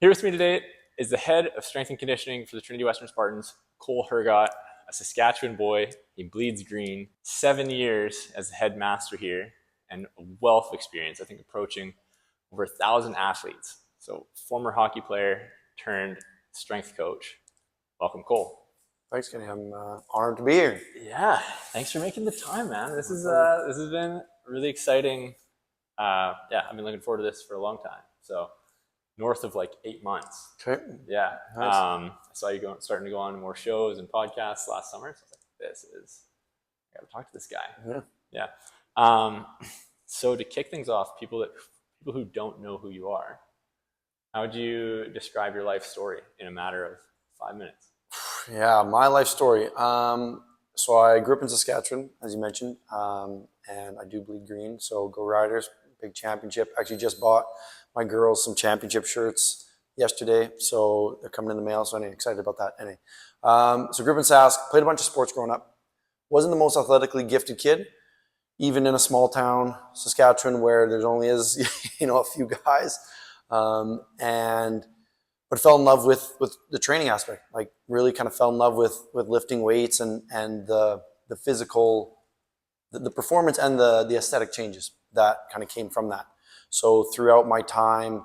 Here with me today is the head of strength and conditioning for the Trinity Western Spartans, Cole Hergott, a Saskatchewan boy. He bleeds green. 7 years as the headmaster here, and a wealth of experience. I think approaching over 1,000 athletes. So, former hockey player turned strength coach. Welcome, Cole. Thanks, Kenny. I'm honored to be here. Yeah, thanks for making the time, man. This has been really exciting. I've been looking forward to this for a long time. So, north of like 8 months. Okay. Yeah. Nice. I saw you starting to go on more shows and podcasts last summer. So I was like, I got to talk to this guy. Yeah. So to kick things off, people who don't know who you are, how would you describe your life story in a matter of 5 minutes? Yeah, my life story. So I grew up in Saskatchewan, as you mentioned, and I do bleed green. So go Riders, big championship. Actually just bought my girls some championship shirts yesterday, so they're coming in the mail, so I'm excited about that. Anyway, so grew up in Sask, played a bunch of sports growing up. Wasn't the most athletically gifted kid, even in a small town, Saskatchewan, where there's only is a few guys, but fell in love with the training aspect. Like really kind of fell in love with lifting weights and the physical, the performance and the aesthetic changes that kind of came from that. So throughout my time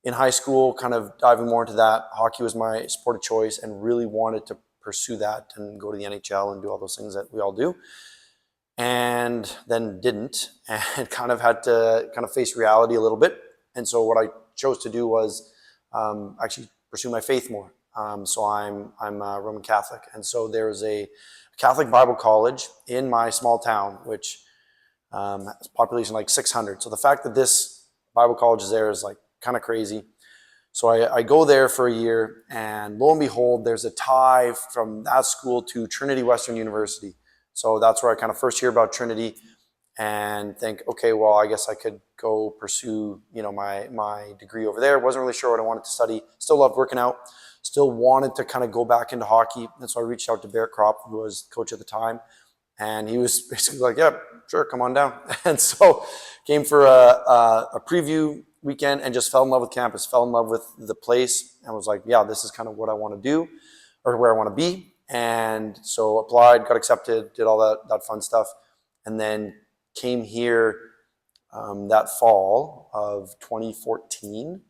in high school, kind of diving more into that, hockey was my sport of choice and really wanted to pursue that and go to the NHL and do all those things that we all do. And then didn't, and kind of had to kind of face reality a little bit. And so what I chose to do was actually pursue my faith more. So I'm a Roman Catholic. And so there's a Catholic Bible college in my small town, which has a population like 600. So the fact that this Bible college is there is like kind of crazy. So I go there for a year, and lo and behold, there's a tie from that school to Trinity Western University. So that's where I kind of first hear about Trinity and think, okay, well, I guess I could go pursue, my degree over there. Wasn't really sure what I wanted to study. Still loved working out. Still wanted to kind of go back into hockey. And so I reached out to Barrett Kropp, who was coach at the time. And he was basically like, yeah, sure, come on down. And so came for a preview weekend and just fell in love with campus, fell in love with the place, and was like, yeah, this is kind of what I want to do or where I want to be. And so applied, got accepted, did all that fun stuff, and then came here that fall of 2014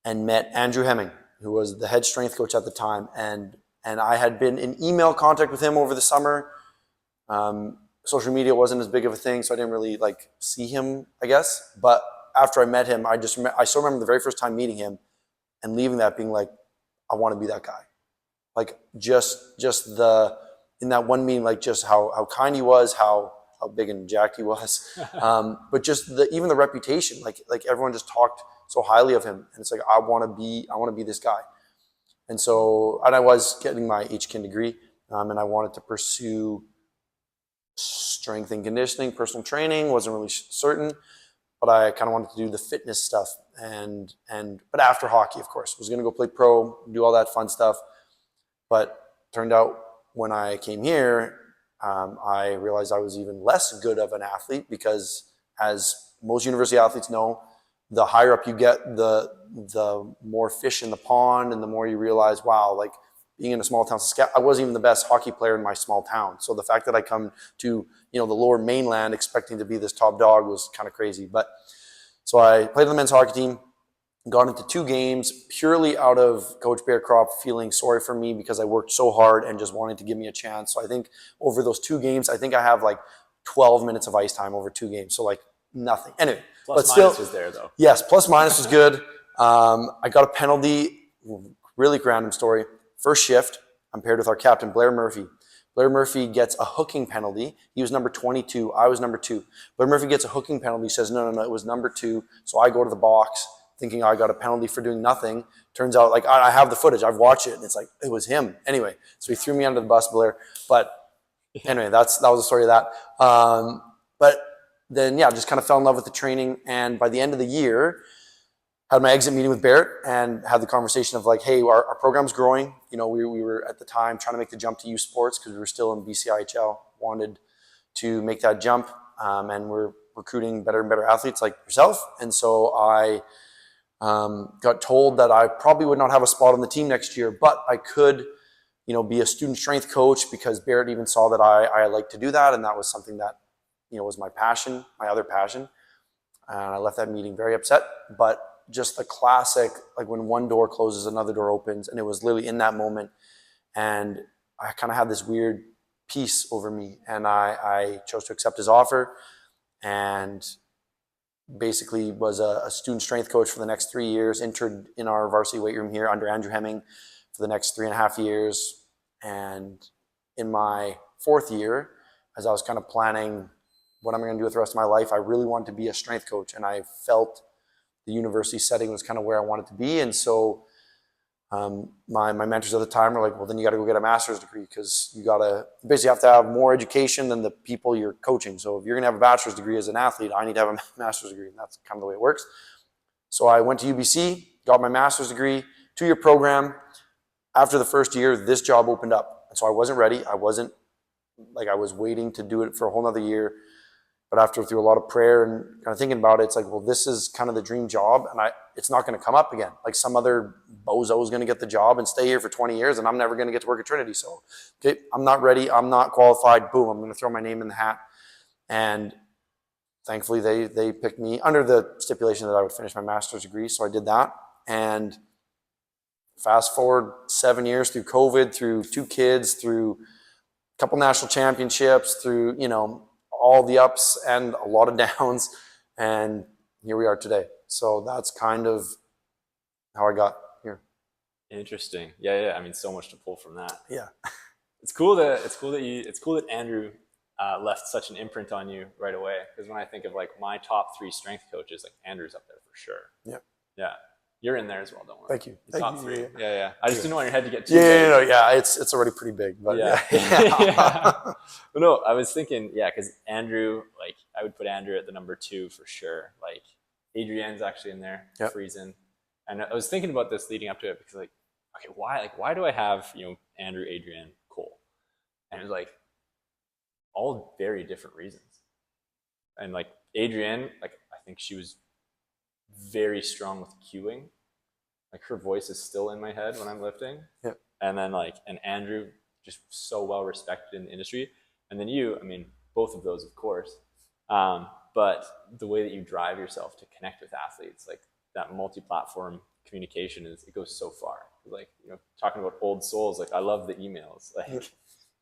and met Andrew Hemming, who was the head strength coach at the time. And I had been in email contact with him over the summer. Social media wasn't as big of a thing, so I didn't really see him, I guess. But after I met him, I still remember the very first time meeting him and leaving that being like, I want to be that guy. Like just in that one meeting, like just how kind he was, how big and jacked he was, but just even the reputation, like everyone just talked so highly of him, and it's like I want to be this guy. And so, and I was getting my HKIN degree, and I wanted to pursue strength and conditioning, personal training. Wasn't really certain, but I kind of wanted to do the fitness stuff, but after hockey, of course, was going to go play pro, do all that fun stuff. But turned out when I came here, I realized I was even less good of an athlete because, as most university athletes know, the higher up you get, the more fish in the pond, and the more you realize, wow, like being in a small town, I wasn't even the best hockey player in my small town. So the fact that I come to the lower mainland expecting to be this top dog was kind of crazy. But so I played on the men's hockey team. Got into 2 games purely out of Coach Barrett Kropp feeling sorry for me because I worked so hard and just wanting to give me a chance. So I think over those 2 games, I think I have like 12 minutes of ice time over 2 games. So like nothing. Anyway, plus but minus was there though. Yes, plus minus was good. I got a penalty. Really random story. First shift, I'm paired with our captain, Blair Murphy. Blair Murphy gets a hooking penalty. He was number 22. I was number 2. Blair Murphy gets a hooking penalty. He says, no, it was number 2. So I go to the box, thinking I got a penalty for doing nothing. Turns out, like, I have the footage. I've watched it, and it's like, it was him. Anyway, so he threw me under the bus, Blair. But anyway, that was the story of that. But then, yeah, just kind of fell in love with the training. And by the end of the year, had my exit meeting with Barrett and had the conversation of like, hey, our program's growing. We were at the time trying to make the jump to youth sports because we were still in BCIHL, wanted to make that jump, and we're recruiting better and better athletes like yourself. And so I Got told that I probably would not have a spot on the team next year, but I could, be a student strength coach, because Barrett even saw that I like to do that, and that was something that, was my passion, my other passion. And I left that meeting very upset, but just the classic, like when one door closes, another door opens, and it was literally in that moment. And I kind of had this weird peace over me, and I chose to accept his offer, and basically was a student strength coach for the next 3 years, interned in our varsity weight room here under Andrew Hemming for the next 3.5 years. And in my 4th year, as I was kind of planning what I'm going to do with the rest of my life, I really wanted to be a strength coach, and I felt the university setting was kind of where I wanted to be. And so my mentors at the time were like, well, then you got to go get a master's degree, because you basically have to have more education than the people you're coaching. So if you're going to have a bachelor's degree as an athlete, I need to have a master's degree, and that's kind of the way it works. So I went to UBC, got my master's degree, 2-year program. After the first year, this job opened up. And so I wasn't ready. I was waiting to do it for a whole nother year. But through a lot of prayer and kind of thinking about it, it's like, well, this is kind of the dream job, and it's not going to come up again. Like some other bozo is going to get the job and stay here for 20 years, and I'm never going to get to work at Trinity. So, okay, I'm not ready. I'm not qualified. Boom, I'm going to throw my name in the hat. And thankfully, they picked me under the stipulation that I would finish my master's degree. So I did that. And fast forward 7 years through COVID, through 2 kids, through a couple national championships, through, all the ups and a lot of downs, and here we are today. So that's kind of how I got here. Interesting. Yeah. I mean, so much to pull from that. Yeah. It's cool that Andrew left such an imprint on you right away. Because when I think of like my top 3 strength coaches, like Andrew's up there for sure. Yeah. Yeah. You're in there as well, don't worry. Thank you. Top 3. Yeah. I just didn't want your head to get too big. Yeah. It's already pretty big, but yeah. But no, I was thinking, because Andrew, like I would put Andrew at the number 2 for sure. Like Adrienne's actually in there, freezing. And I was thinking about this leading up to it, because like, okay, why do I have, Andrew, Adrienne, Cole? And it was like all very different reasons. And like Adrienne, like I think she was very strong with cueing. Like her voice is still in my head when I'm lifting. Yep. And then and Andrew, just so well respected in the industry. And then you, I mean, both of those, of course. But the way that you drive yourself to connect with athletes, like that multi-platform communication it goes so far. Like, talking about old souls, like I love the emails. Like,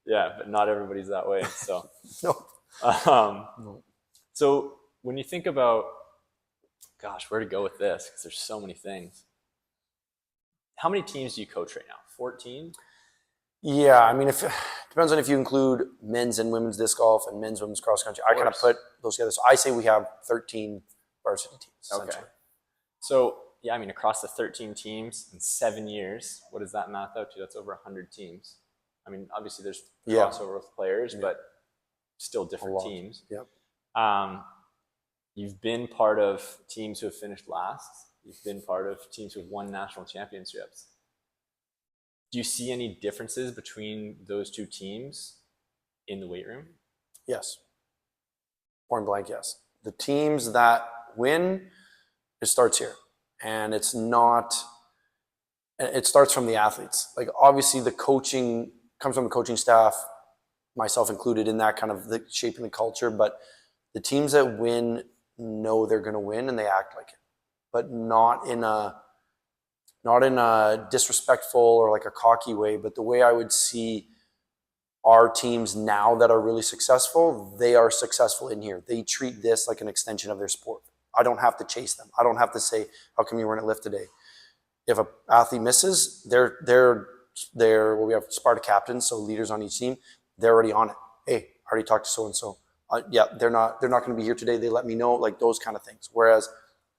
yeah, but not everybody's that way. So, no. So when you think about, gosh, where to go with this? Because there's so many things. How many teams do you coach right now? 14? Yeah, I mean, it depends on if you include men's and women's disc golf and men's, women's cross country. I kind of put those together. So I say we have 13 varsity teams. Okay. So, yeah, I mean, across the 13 teams in 7 years, what does that math out to? That's over 100 teams. I mean, obviously there's crossover with players, but still different teams. Yep. You've been part of teams who have finished last. You've been part of teams who have won national championships. Do you see any differences between those 2 teams in the weight room? Yes. Point blank, yes. The teams that win, it starts here. And it starts from the athletes. Like obviously the coaching comes from the coaching staff, myself included in that kind of the shaping the culture, but the teams that win know they're going to win and they act like it, but not in a disrespectful or like a cocky way, but the way I would see our teams now that are really successful, they are successful in here. They treat this like an extension of their sport. I don't have to chase them. I don't have to say, how come you weren't at lift today? If an athlete misses, well, we have Sparta captains, so leaders on each team, they're already on it. Hey, I already talked to so-and-so. They're not going to be here today. They let me know, like those kind of things. Whereas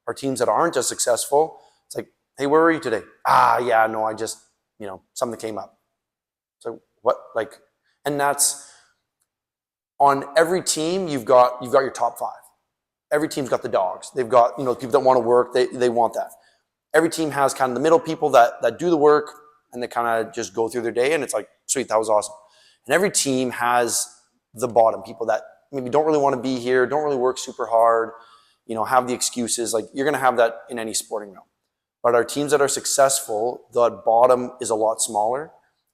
our teams that aren't as successful, it's like, hey, where were you today? No, I just, something came up. So what, like, and that's on every team, you've got your top 5. Every team's got the dogs. They've got, people that want to work, they want that. Every team has kind of the middle people that do the work and they kind of just go through their day and it's like, sweet, that was awesome. And every team has the bottom people that maybe don't really want to be here, don't really work super hard, have the excuses. Like you're going to have that in any sporting realm. But our teams that are successful, the bottom is a lot smaller,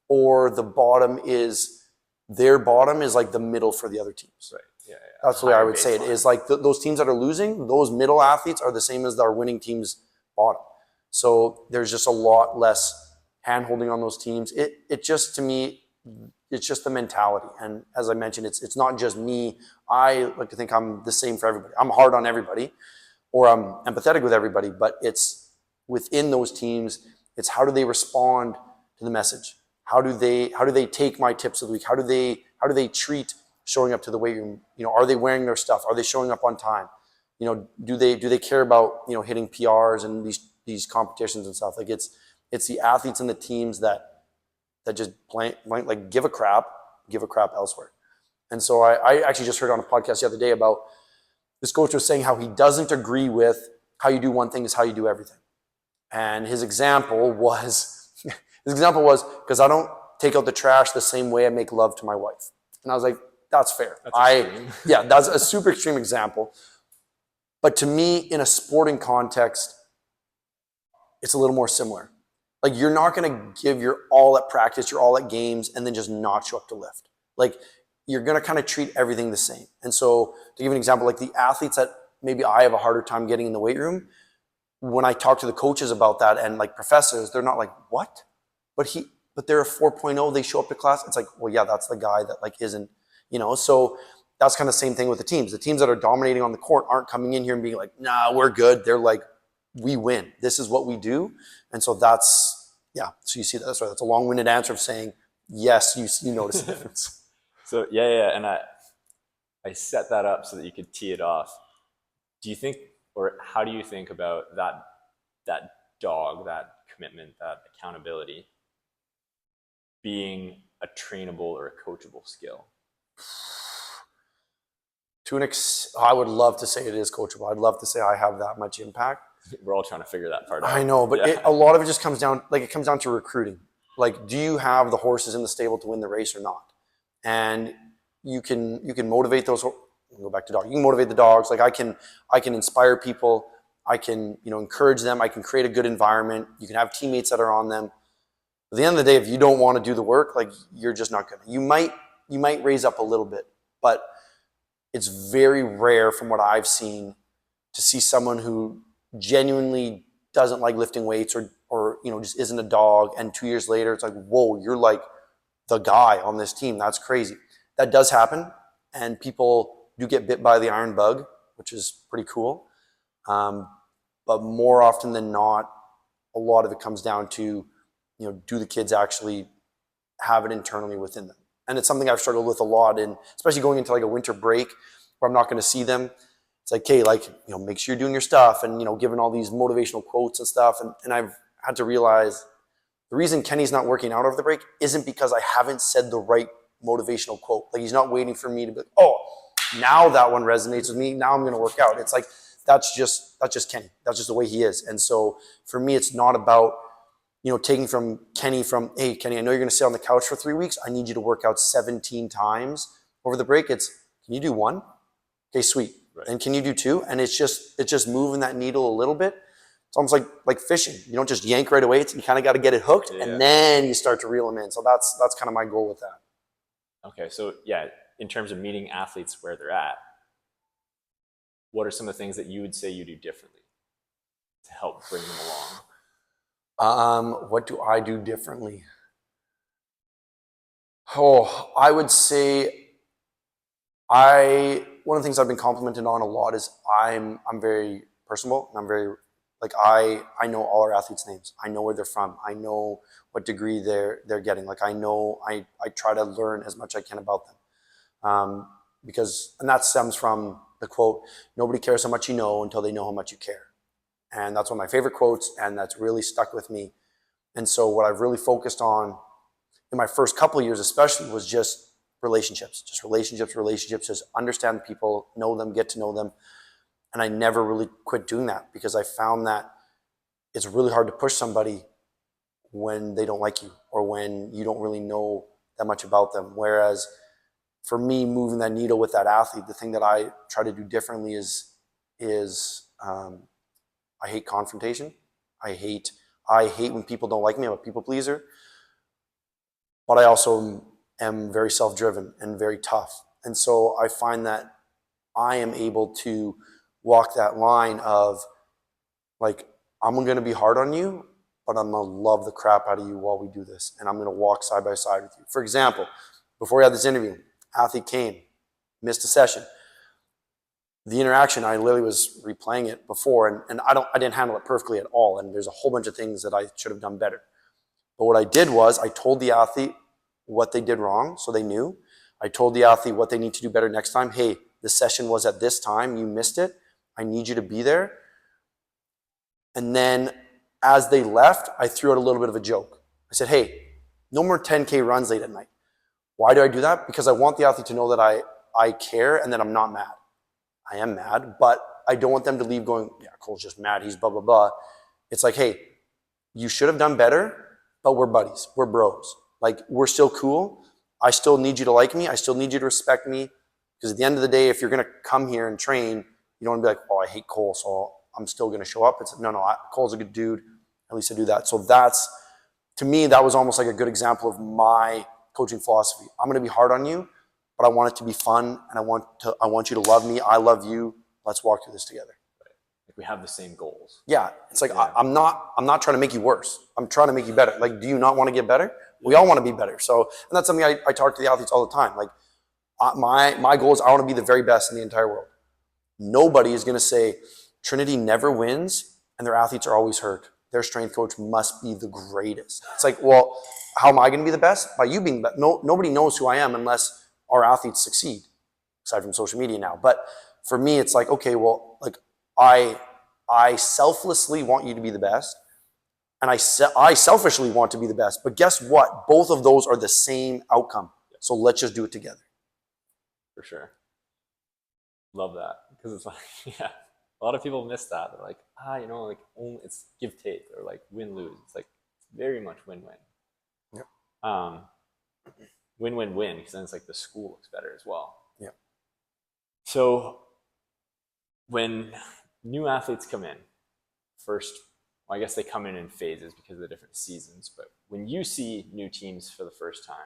or the bottom is, their bottom is like the middle for the other teams. Right. Yeah. That's the way I would say it Baseline. is. Like those teams that are losing, those middle athletes are the same as our winning teams bottom. So there's just a lot less hand holding on those teams. It just, to me, it's just the mentality. And as I mentioned, it's not just me. I like to think I'm the same for everybody. I'm hard on everybody, or I'm empathetic with everybody, but it's within those teams, it's how do they respond to the message? How do they take my tips of the week? How do they treat showing up to the weight room? You know, are they wearing their stuff? Are they showing up on time? You know, do they care about, you know, hitting PRs and these competitions and stuff? Like it's the athletes and the teams that just blank like give a crap elsewhere. And so I actually just heard on a podcast the other day about this coach was saying how he doesn't agree with how you do one thing is how you do everything. And his example was because I don't take out the trash the same way I make love to my wife. And I was like, that's fair. That's extreme. Yeah, that's a super extreme example. But to me, in a sporting context, it's a little more similar. Like, you're not going to give your all at practice, your all at games, and then just not show up to lift. Like, you're going to kind of treat everything the same. And so, to give an example, like the athletes that maybe I have a harder time getting in the weight room, when I talk to the coaches about that and like professors, they're not like, what? But they're a 4.0, they show up to class. It's like, well, yeah, that's the guy that like isn't, you know, so that's kind of the same thing with the teams. The teams that are dominating on the court aren't coming in here and being like, nah, we're good. They're like, we win. This is what we do. And so that's, yeah. So you see that. That's right. That's a long-winded answer of saying, yes, you notice the difference. So yeah. And I set that up so that you could tee it off. Do you think, or how do you think about that dog, that commitment, that accountability being a trainable or a coachable skill? I would love to say it is coachable. I'd love to say I have that much impact. We're all trying to figure that part out. I know, but yeah. a lot of it just comes down to recruiting. Like, do you have the horses in the stable to win the race or not? And you can motivate those. Go back to dog. You can motivate the dogs. Like I can inspire people. I can, you know, encourage them. I can create a good environment. You can have teammates that are on them. At the end of the day, if you don't want to do the work, like you're just not gonna. You might raise up a little bit, but it's very rare from what I've seen to see someone who genuinely doesn't like lifting weights or you know, just isn't a dog, and 2 years later it's like, whoa, you're like the guy on this team. That's crazy. That does happen, and people do get bit by the iron bug, which is pretty cool. But more often than not, a lot of it comes down to, you know, do the kids actually have it internally within them? And it's something I've struggled with a lot, and especially going into like a winter break where I'm not going to see them. It's like, hey, like, you know, make sure you're doing your stuff, and, you know, giving all these motivational quotes and stuff. And I've had to realize the reason Kenny's not working out over the break isn't because I haven't said the right motivational quote. Like, he's not waiting for me to be like, oh, now that one resonates with me. Now I'm going to work out. It's like, that's just Kenny. That's just the way he is. And so for me, it's not about, you know, taking from Kenny hey, Kenny, I know you're going to sit on the couch for 3 weeks. I need you to work out 17 times over the break. It's, can you do one? Okay, sweet. Right. And can you do two? And it's just moving that needle a little bit. It's almost like fishing. You don't just yank right away. You kind of got to get it hooked, and then you start to reel them in. So that's kind of my goal with that. Okay, so yeah, in terms of meeting athletes where they're at, what are some of the things that you would say you do differently to help bring them along? What do I do differently? Oh, I would say one of the things I've been complimented on a lot is I'm very personable, and I'm very, like, I know all our athletes' names. I know where they're from. I know what degree they're getting. Like, I try to learn as much as I can about them. And that stems from the quote, nobody cares how much you know until they know how much you care. And that's one of my favorite quotes, and that's really stuck with me. And so what I've really focused on in my first couple of years especially was just relationships, just understand people, know them, get to know them. And I never really quit doing that, because I found that it's really hard to push somebody when they don't like you or when you don't really know that much about them. Whereas for me, moving that needle with that athlete, the thing that I try to do differently is I hate confrontation. I hate when people don't like me. I'm a people pleaser. But I also am very self-driven and very tough. And so I find that I am able to walk that line of like, I'm going to be hard on you, but I'm going to love the crap out of you while we do this. And I'm going to walk side by side with you. For example, before we had this interview, athlete came, missed a session. The interaction, I literally was replaying it before, and I didn't handle it perfectly at all. And there's a whole bunch of things that I should have done better. But what I did was I told the athlete what they did wrong, so they knew. I told the athlete what they need to do better next time. Hey, the session was at this time, you missed it. I need you to be there. And then as they left, I threw out a little bit of a joke. I said, hey, no more 10K runs late at night. Why do I do that? Because I want the athlete to know that I care and that I'm not mad. I am mad, but I don't want them to leave going, yeah, Cole's just mad, he's blah, blah, blah. It's like, hey, you should have done better, but we're buddies, we're bros. Like, we're still cool. I still need you to like me. I still need you to respect me. Because at the end of the day, if you're going to come here and train, you don't want to be like, oh, I hate Cole, so I'm still going to show up. It's no, Cole's a good dude. At least I do that. So that's, to me, that was almost like a good example of my coaching philosophy. I'm going to be hard on you, but I want it to be fun, and I want you to love me. I love you. Let's walk through this together. Like, we have the same goals. Yeah, it's like, yeah. I'm not trying to make you worse. I'm trying to make you better. Like, do you not want to get better? We all want to be better. So, and that's something I talk to the athletes all the time. Like, my goal is I want to be the very best in the entire world. Nobody is going to say Trinity never wins and their athletes are always hurt. Their strength coach must be the greatest. It's like, well, how am I going to be the best? By you being the best. Nobody knows who I am unless our athletes succeed, aside from social media now. But for me, it's like, okay, well, like I selflessly want you to be the best, and I selfishly want to be the best. But guess what? Both of those are the same outcome. So let's just do it together. For sure. Love that. Because it's like, yeah, a lot of people miss that. They're like, you know, like, only it's give take, or like win-lose. It's like, it's very much win-win. Yep. Win-win-win, because then it's like the school looks better as well. Yeah. So when new athletes come in, first, well, I guess they come in phases because of the different seasons, but when you see new teams for the first time,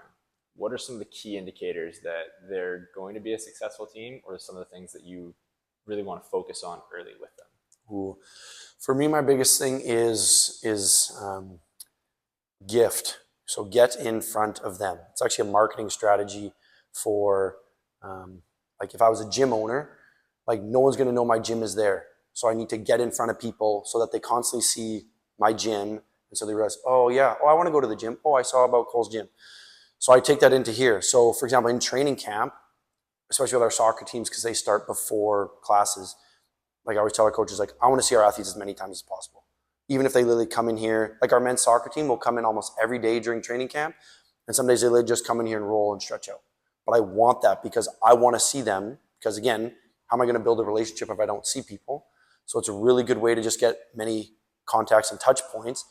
what are some of the key indicators that they're going to be a successful team, or some of the things that you really want to focus on early with them? Ooh. For me, my biggest thing is gift. So get in front of them. It's actually a marketing strategy for, like, if I was a gym owner, like, no one's going to know my gym is there. So I need to get in front of people so that they constantly see my gym. And so they realize, oh yeah, I want to go to the gym. Oh, I saw about Cole's gym. So I take that into here. So for example, in training camp, especially with our soccer teams, because they start before classes, like I always tell our coaches, like, I want to see our athletes as many times as possible. Even if they literally come in here, like our men's soccer team will come in almost every day during training camp. And some days they literally just come in here and roll and stretch out. But I want that because I want to see them, because again, how am I going to build a relationship if I don't see people? So it's a really good way to just get many contacts and touch points.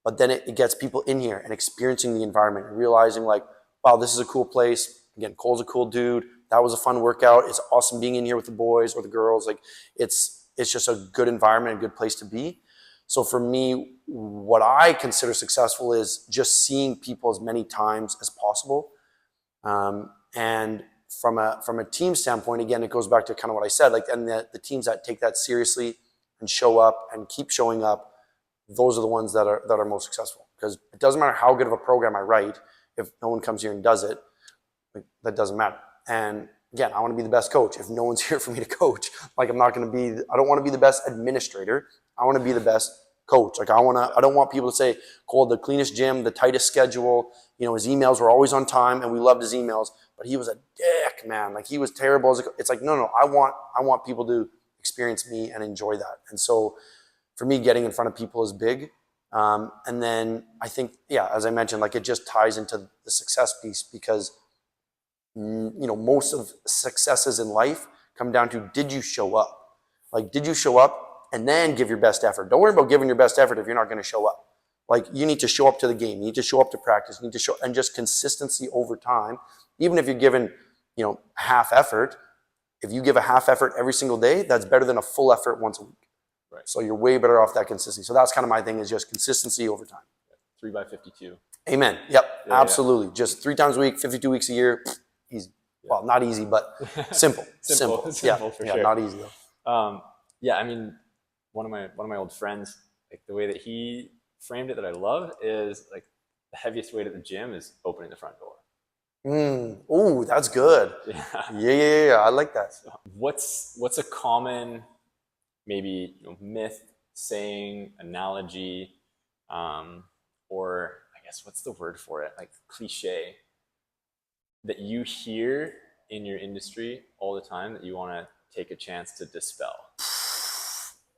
But then it gets people in here and experiencing the environment and realizing, like, wow, this is a cool place. Again, Cole's a cool dude. That was a fun workout. It's awesome being in here with the boys or the girls. Like, it's just a good environment, a good place to be. So for me, what I consider successful is just seeing people as many times as possible. And from a team standpoint, again, it goes back to kind of what I said, like, and the teams that take that seriously and show up and keep showing up, those are the ones that are most successful. Because it doesn't matter how good of a program I write, if no one comes here and does it, like, that doesn't matter. And again, I want to be the best coach. If no one's here for me to coach, like, I don't want to be the best administrator. I want to be the best coach. Like, I don't want people to say, Cole, the cleanest gym, the tightest schedule, you know, his emails were always on time and we loved his emails, but he was a dick, man. Like, he was terrible. It's like, no, I want people to experience me and enjoy that. And so for me, getting in front of people is big. And then I think, yeah, as I mentioned, like, it just ties into the success piece, because, you know, most of successes in life come down to, did you show up? Like, did you show up and then give your best effort? Don't worry about giving your best effort if you're not going to show up. Like, you need to show up to the game. You need to show up to practice. You need to show, and just consistency over time. Even if you're given, you know, half effort, if you give a half effort every single day, that's better than a full effort once a week. Right. So you're way better off that consistency. So that's kind of my thing, is just consistency over time. 3 by 52. Amen. Yep. Yeah, Absolutely. Just 3 times a week, 52 weeks a year. Easy. Yeah. Well, not easy, but simple. Simple Yeah. for Yeah. sure. Not easy though. Yeah, I mean, one of my old friends, like the way that he framed it that I love is like the heaviest weight at the gym is opening the front door. Oh, that's good. Yeah. Yeah. I like that. What's a common maybe myth, saying, analogy, or I guess what's the word for it? Like cliche that you hear in your industry all the time that you want to take a chance to dispel?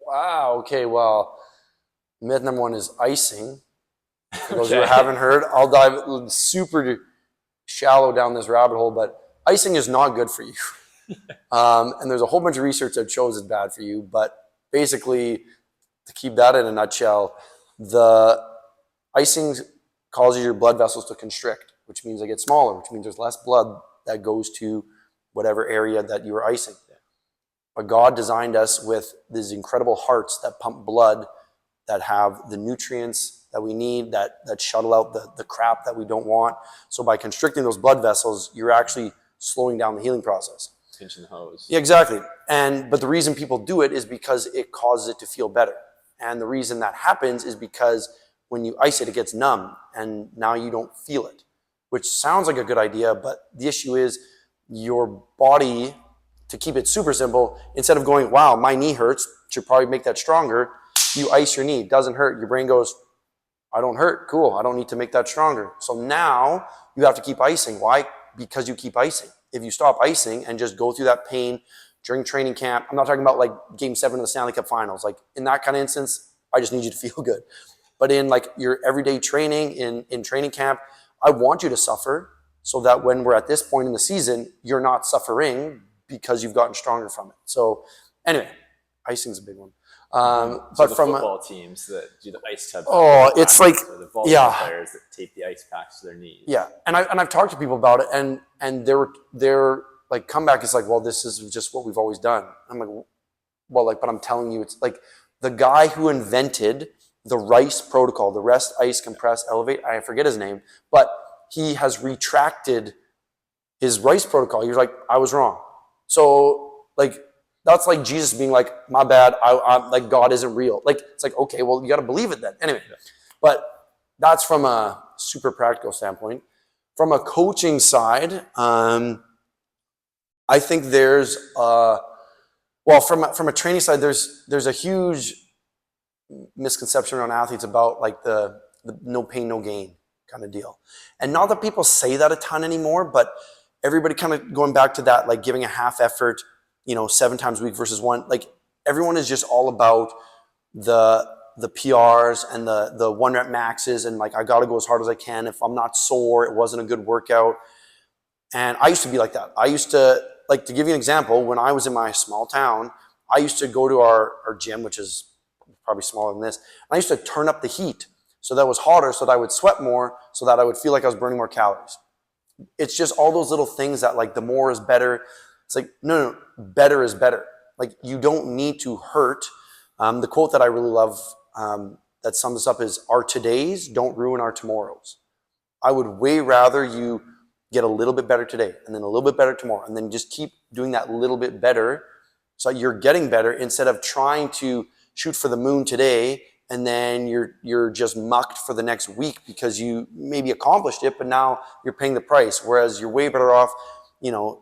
Wow. Okay. Well, myth number 1 is icing. For those Okay. who haven't heard, I'll dive super shallow down this rabbit hole, but icing is not good for you. And there's a whole bunch of research that shows it's bad for you. But basically, to keep that in a nutshell, the icing causes your blood vessels to constrict, which means they get smaller, which means there's less blood that goes to whatever area that you were icing. But God designed us with these incredible hearts that pump blood, that have the nutrients that we need, that shuttle out the crap that we don't want. So by constricting those blood vessels, you're actually slowing down the healing process. Pinching the hose. Yeah, exactly. But the reason people do it is because it causes it to feel better. And the reason that happens is because when you ice it, it gets numb, and now you don't feel it, which sounds like a good idea, but the issue is your body, to keep it super simple, instead of going, wow, my knee hurts, should probably make that stronger, you ice your knee, it doesn't hurt. Your brain goes, I don't hurt, cool, I don't need to make that stronger. So now you have to keep icing. Why? Because you keep icing. If you stop icing and just go through that pain during training camp, I'm not talking about like game 7 of the Stanley Cup Finals. Like in that kind of instance, I just need you to feel good. But in like your everyday training, in training camp, I want you to suffer so that when we're at this point in the season, you're not suffering because you've gotten stronger from it. So anyway, icing's a big one. So but the from football teams that do the ice tub, it's like, or the volleyball yeah, players that tape the ice packs to their knees. yeah, and I've talked to people about it, and their like comeback is like, well, this is just what we've always done. I'm like, well, like, but I'm telling you, it's like the guy who invented the RICE protocol, the rest, ice, compress, elevate. I forget his name, but he has retracted his RICE protocol. He was like, I was wrong. So like, that's like Jesus being like, my bad, I'm like, God isn't real. Like, it's like, okay, well, you got to believe it then. Anyway, but that's from a super practical standpoint. From a coaching side, I think there's, well, from a training side, there's a huge misconception around athletes about like the no pain, no gain kind of deal. And not that people say that a ton anymore, but everybody kind of going back to that, like giving a half effort, 7 times a week versus 1. Like everyone is just all about the PRs and the 1 rep maxes, and like I got to go as hard as I can. If I'm not sore, it wasn't a good workout. And I used to be like that. I used to, like, to give you an example, when I was in my small town, I used to go to our gym, which is probably smaller than this. And I used to turn up the heat so that it was hotter, so that I would sweat more, so that I would feel like I was burning more calories. It's just all those little things that like the more is better. It's like, no, better is better. Like you don't need to hurt. The quote that I really love that sums this up is, our todays don't ruin our tomorrows. I would way rather you get a little bit better today and then a little bit better tomorrow, and then just keep doing that little bit better so you're getting better, instead of trying to shoot for the moon today and then you're just mucked for the next week because you maybe accomplished it, but now you're paying the price. Whereas you're way better off,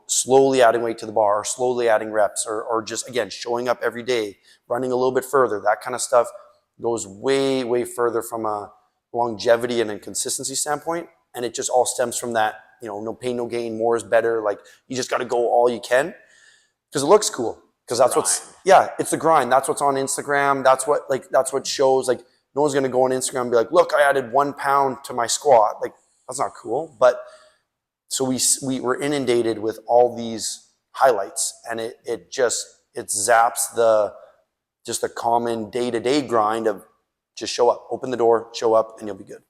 slowly adding weight to the bar, or slowly adding reps, or just, again, showing up every day, running a little bit further. That kind of stuff goes way, way further from a longevity and a consistency standpoint. And it just all stems from that, no pain, no gain, more is better. Like you just got to go all you can because it looks cool. Because that's it's the grind. That's what's on Instagram. That's what shows. Like no one's going to go on Instagram and be like, look, I added 1 pound to my squat. Like that's not cool. But so we were inundated with all these highlights, and it zaps the common day-to-day grind of just show up, open the door, show up, and you'll be good.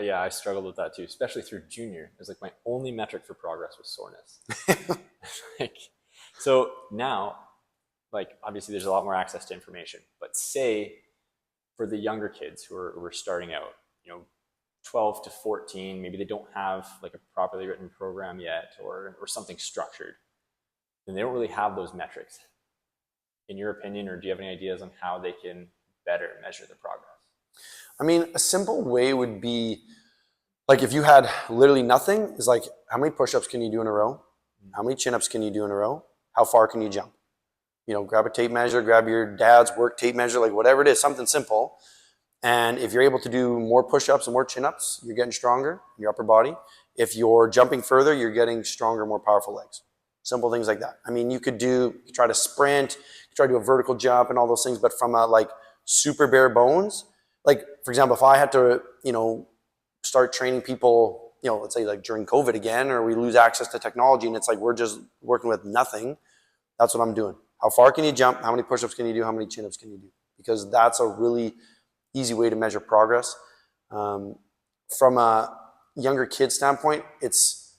Yeah, I struggled with that too, especially through junior. It was like my only metric for progress was soreness. So now like obviously there's a lot more access to information, but say for the younger kids who are starting out, 12 to 14, maybe they don't have like a properly written program yet or something structured, then they don't really have those metrics. In your opinion, or do you have any ideas on how they can better measure their progress? I mean, a simple way would be like if you had literally nothing, is like how many push-ups can you do in a row? How many chin-ups can you do in a row? How far can you jump? Grab a tape measure, grab your dad's work tape measure, like whatever it is, something simple. And if you're able to do more push-ups and more chin-ups, you're getting stronger in your upper body. If you're jumping further, you're getting stronger, more powerful legs. Simple things like that. I mean, you could try to sprint, try to do a vertical jump and all those things, but from a like super bare bones, like for example, if I had to, start training people, let's say like during COVID again, or we lose access to technology and it's like we're just working with nothing, that's what I'm doing. How far can you jump? How many push-ups can you do? How many chin-ups can you do? Because that's a really easy way to measure progress. From a younger kid standpoint, it's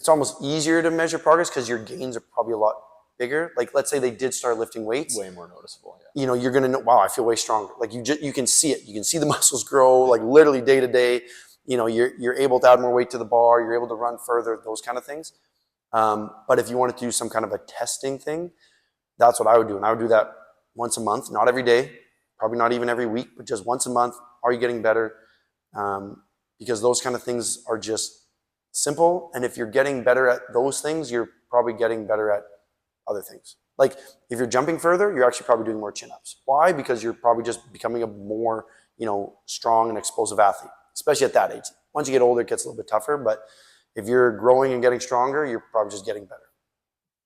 almost easier to measure progress because your gains are probably a lot bigger. Like let's say they did start lifting weights. Way more noticeable, yeah. You're going to know, wow, I feel way stronger. Like you can see it. You can see the muscles grow like literally day to day. You're able to add more weight to the bar. You're able to run further, those kind of things. But if you wanted to do some kind of a testing thing, that's what I would do. And I would do that once a month, not every day, probably not even every week, but just once a month. Are you getting better? Because those kind of things are just simple. And if you're getting better at those things, you're probably getting better at other things. Like if you're jumping further, you're actually probably doing more chin-ups. Why? Because you're probably just becoming a more, strong and explosive athlete, especially at that age. Once you get older, it gets a little bit tougher, but if you're growing and getting stronger, you're probably just getting better.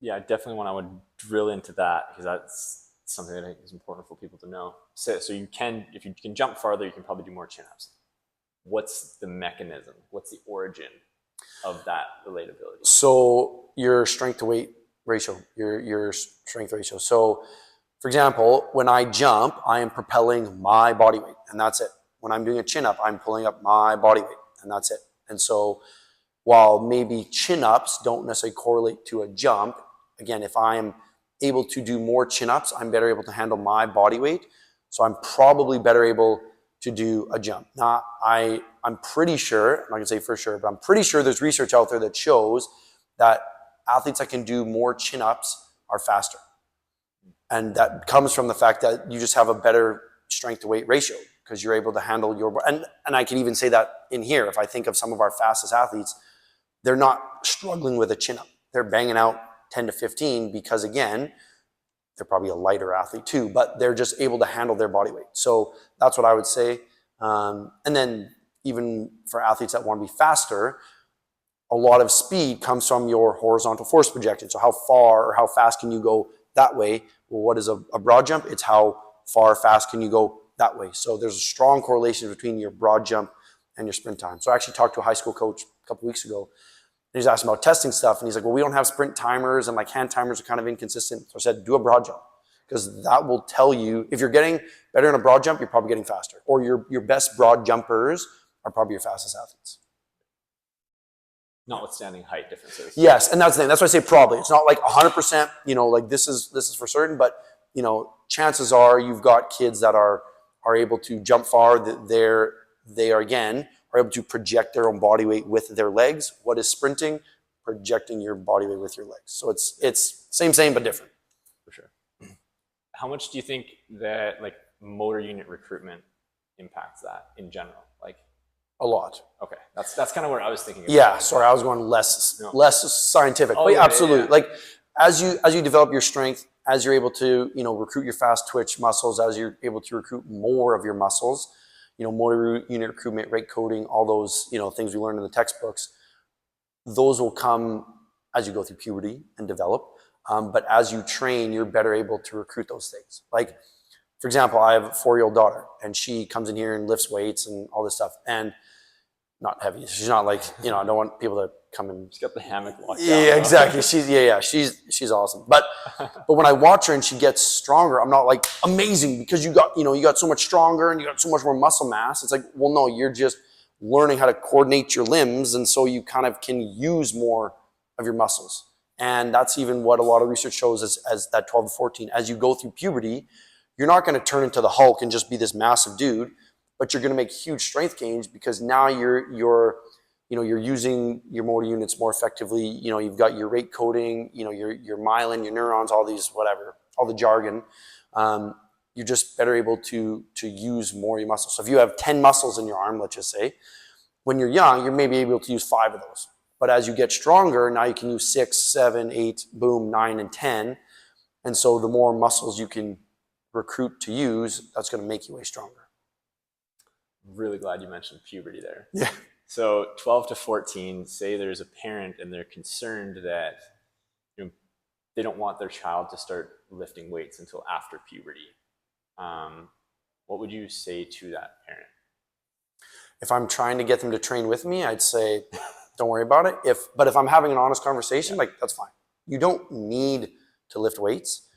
Yeah, definitely one I would drill into that because that's something that I think is important for people to know. So if you can jump farther, you can probably do more chin-ups. What's the mechanism? What's the origin of that relatability? So your strength to weight ratio, your strength ratio. So for example, when I jump, I am propelling my body weight and that's it. When I'm doing a chin-up, I'm pulling up my body weight and that's it. And so while maybe chin-ups don't necessarily correlate to a jump, again, if I'm able to do more chin-ups, I'm better able to handle my body weight. So I'm probably better able to do a jump. Now, I'm pretty sure, I'm not gonna say for sure, but I'm pretty sure there's research out there that shows that athletes that can do more chin-ups are faster. And that comes from the fact that you just have a better strength to weight ratio because you're able to handle your, and I can even say that in here, if I think of some of our fastest athletes, they're not struggling with a chin-up. They're banging out 10 to 15 because again, they're probably a lighter athlete too, but they're just able to handle their body weight. So that's what I would say. And then even for athletes that want to be faster, a lot of speed comes from your horizontal force projection. So how far or how fast can you go that way? Well, what is a broad jump? It's how far fast can you go that way. So there's a strong correlation between your broad jump and your sprint time. So I actually talked to a high school coach a couple weeks ago. And he's asking about testing stuff. And he's like, well, we don't have sprint timers and like hand timers are kind of inconsistent. So I said, do a broad jump because that will tell you if you're getting better in a broad jump, you're probably getting faster or your best broad jumpers are probably your fastest athletes. Notwithstanding height differences. Yes. And that's the thing. That's why I say probably. It's not like 100%, like this is for certain, but chances are you've got kids that are able to jump far. They are again, are able to project their own body weight with their legs. What is sprinting? Projecting your body weight with your legs. So it's same, but different. For sure. How much do you think that like motor unit recruitment impacts that in general? Like a lot. Okay. That's kind of what I was thinking about. Yeah. Sorry. I was going less scientific. Oh, but yeah, absolutely. Yeah. Like as you develop your strength, as you're able to, recruit your fast twitch muscles, as you're able to recruit more of your muscles, motor unit recruitment, rate coding, all those, things we learned in the textbooks, those will come as you go through puberty and develop. But as you train, you're better able to recruit those things. Like, for example, I have a 4-year-old daughter and she comes in here and lifts weights and all this stuff and not heavy. She's not like, I don't want people to come and. She's got the hammock locked down. Yeah, exactly. She's awesome. But when I watch her and she gets stronger, I'm not like amazing because you got so much stronger and you got so much more muscle mass. It's like, well, no, you're just learning how to coordinate your limbs. And so you kind of can use more of your muscles. And that's even what a lot of research shows as that 12 to 14. As you go through puberty, you're not going to turn into the Hulk and just be this massive dude, but you're going to make huge strength gains because now you're using your motor units more effectively. You've got your rate coding, your myelin, your neurons, all these, whatever, all the jargon. You're just better able to use more of your muscles. So if you have 10 muscles in your arm, let's just say, when you're young, you're maybe able to use 5 of those. But as you get stronger, now you can use 6, 7, 8, boom, 9, and 10. And so the more muscles you can recruit to use, that's going to make you way stronger. Really glad you mentioned puberty there. Yeah. So 12 to 14, say there's a parent and they're concerned that they don't want their child to start lifting weights until after puberty. What would you say to that parent? If I'm trying to get them to train with me, I'd say, don't worry about it. But if I'm having an honest conversation, like, that's fine. You don't need to lift weights.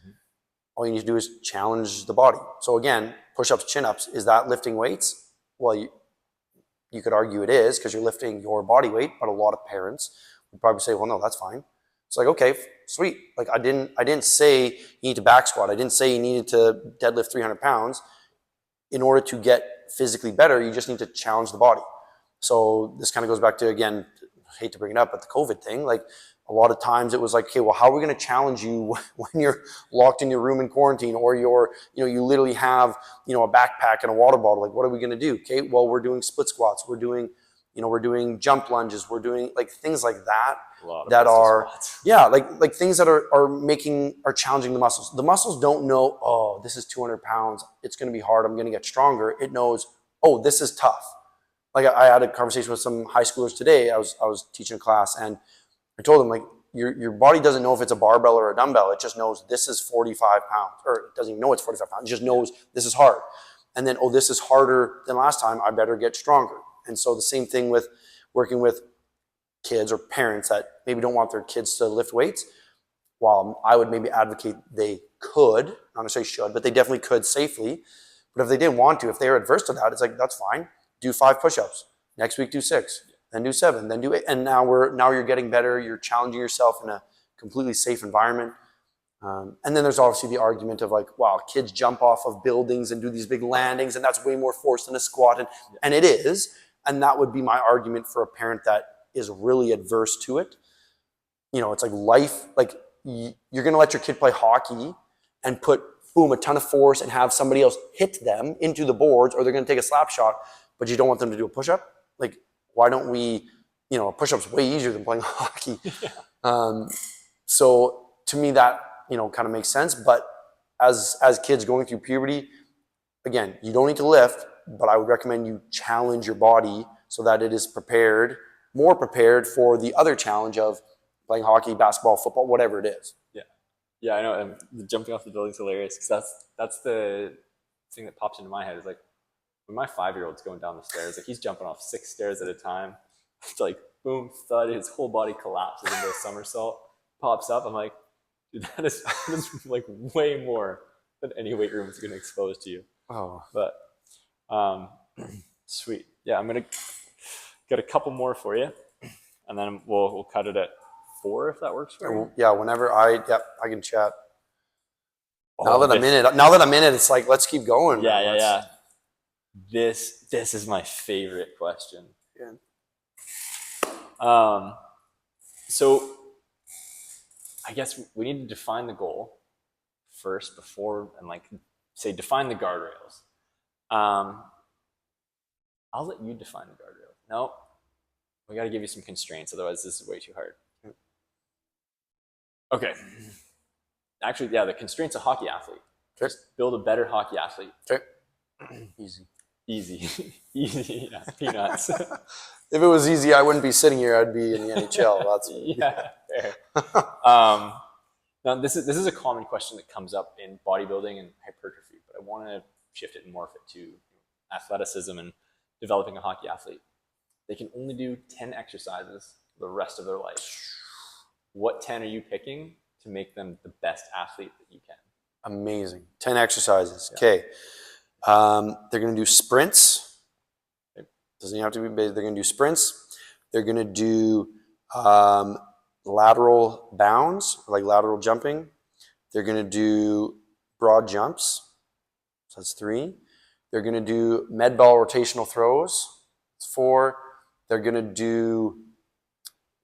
All you need to do is challenge the body. So again, push-ups, chin-ups, is that lifting weights? Well, you could argue it is because you're lifting your body weight, but a lot of parents would probably say, well, no, that's fine. It's like, okay, sweet. Like I didn't say you need to back squat. I didn't say you needed to deadlift 300 pounds. In order to get physically better, you just need to challenge the body. So this kind of goes back to, again, I hate to bring it up, but the COVID thing, like a lot of times it was like, okay, well, how are we going to challenge you when you're locked in your room in quarantine, or you literally have, a backpack and a water bottle? Like, what are we going to do? Okay, well, we're doing split squats. We're doing jump lunges. We're doing like things like that that are, yeah, like things that are challenging the muscles. The muscles don't know, oh, this is 200 pounds. It's going to be hard. I'm going to get stronger. It knows, oh, this is tough. Like I had a conversation with some high schoolers today. I was teaching a class, and I told them, like, your body doesn't know if it's a barbell or a dumbbell. It just knows this is 45 pounds, or it doesn't even know it's 45 pounds. It just knows this is hard. And then, oh, this is harder than last time. I better get stronger. And so the same thing with working with kids or parents that maybe don't want their kids to lift weights. While I would maybe advocate they could, not necessarily should, but they definitely could safely. But if they didn't want to, if they were adverse to that, it's like, that's fine. Do 5 push-ups. Next week, do 6. Then do 7. Then do 8. And now you're getting better. You're challenging yourself in a completely safe environment. And then there's obviously the argument of like, wow, kids jump off of buildings and do these big landings, and that's way more force than a squat. And it is. And that would be my argument for a parent that is really adverse to it. It's like life, like you're going to let your kid play hockey and put, boom, a ton of force and have somebody else hit them into the boards, or they're going to take a slap shot, but you don't want them to do a push-up. Like, why don't we, a push-up's way easier than playing hockey. Yeah. So to me that, kind of makes sense. But as kids going through puberty, again, you don't need to lift, but I would recommend you challenge your body so that it is more prepared for the other challenge of playing hockey, basketball, football, whatever it is. Yeah, I know. And the jumping off the building is hilarious because that's the thing that pops into my head is like when my 5-year-old's going down the stairs, like he's jumping off 6 stairs at a time. It's like boom, thud, his whole body collapses into a somersault, pops up. I'm like, dude, that is like way more than any weight room is going to expose to you. Oh, but sweet. Yeah, I'm gonna get a couple more for you, and then we'll cut it at 4 if that works for you. Yeah, whenever I can chat. Now that I'm in it, it's like, let's keep going. Yeah. This is my favorite question. Yeah. So I guess we need to define the goal first before, and like say define the guardrails. I'll let you define the guardrail. No, we got to give you some constraints, otherwise this is way too hard. Okay. Actually, yeah, the constraint's a hockey athlete. Okay. Just build a better hockey athlete. Okay. Easy. Yeah, peanuts. If it was easy, I wouldn't be sitting here. I'd be in the NHL. That's yeah, fair. Now, this is a common question that comes up in bodybuilding and hypertrophy, but I want to shift it and morph it to athleticism and developing a hockey athlete. They can only do 10 exercises the rest of their life. What 10 are you picking to make them the best athlete that you can? Amazing. 10 exercises. Yeah. Okay. They're going to do sprints. Doesn't have to be big. They're going to do sprints. They're going to do lateral bounds, like lateral jumping. They're going to do broad jumps. So that's 3. They're going to do med ball rotational throws. That's 4. They're going to do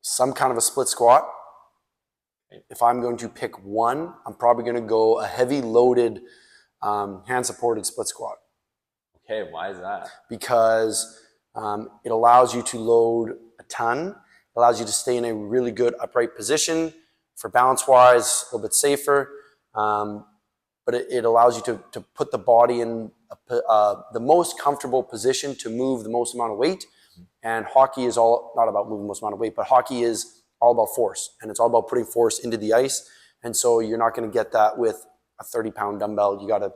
some kind of a split squat. If I'm going to pick one, I'm probably going to go a heavy loaded hand supported split squat. Okay, why is that? Because it allows you to load a ton, allows you to stay in a really good upright position for balance wise, a little bit safer. But it allows you to put the body in the most comfortable position to move the most amount of weight. And hockey is all not about moving the most amount of weight, but hockey is all about force, and it's all about putting force into the ice. And so you're not going to get that with a 30-pound dumbbell. You gotta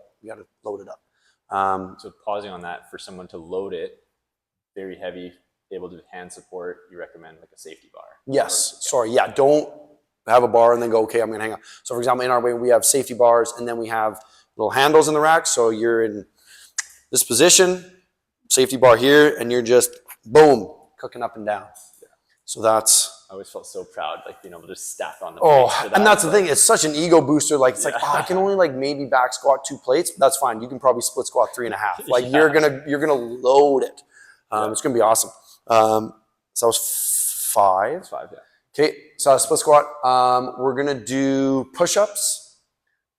load it up. So pausing on that, for someone to load it very heavy, able to hand support, you recommend like a safety bar? Yes. Sorry. Yeah. Don't have a bar and then go, okay, I'm going to hang on. So for example, in our way, we have safety bars, and then we have little handles in the rack. So you're in this position, safety bar here, and you're just boom, cooking up and down. Yeah. So that's. I always felt so proud, like being able to stack on the. And that's the thing. It's such an ego booster. Like it's like, I can only like maybe back squat 2 plates. But that's fine. You can probably split squat 3.5. Like you're gonna load it. It's gonna be awesome. So that was 5. That's 5, yeah. Okay, so split squat. We're gonna do push-ups,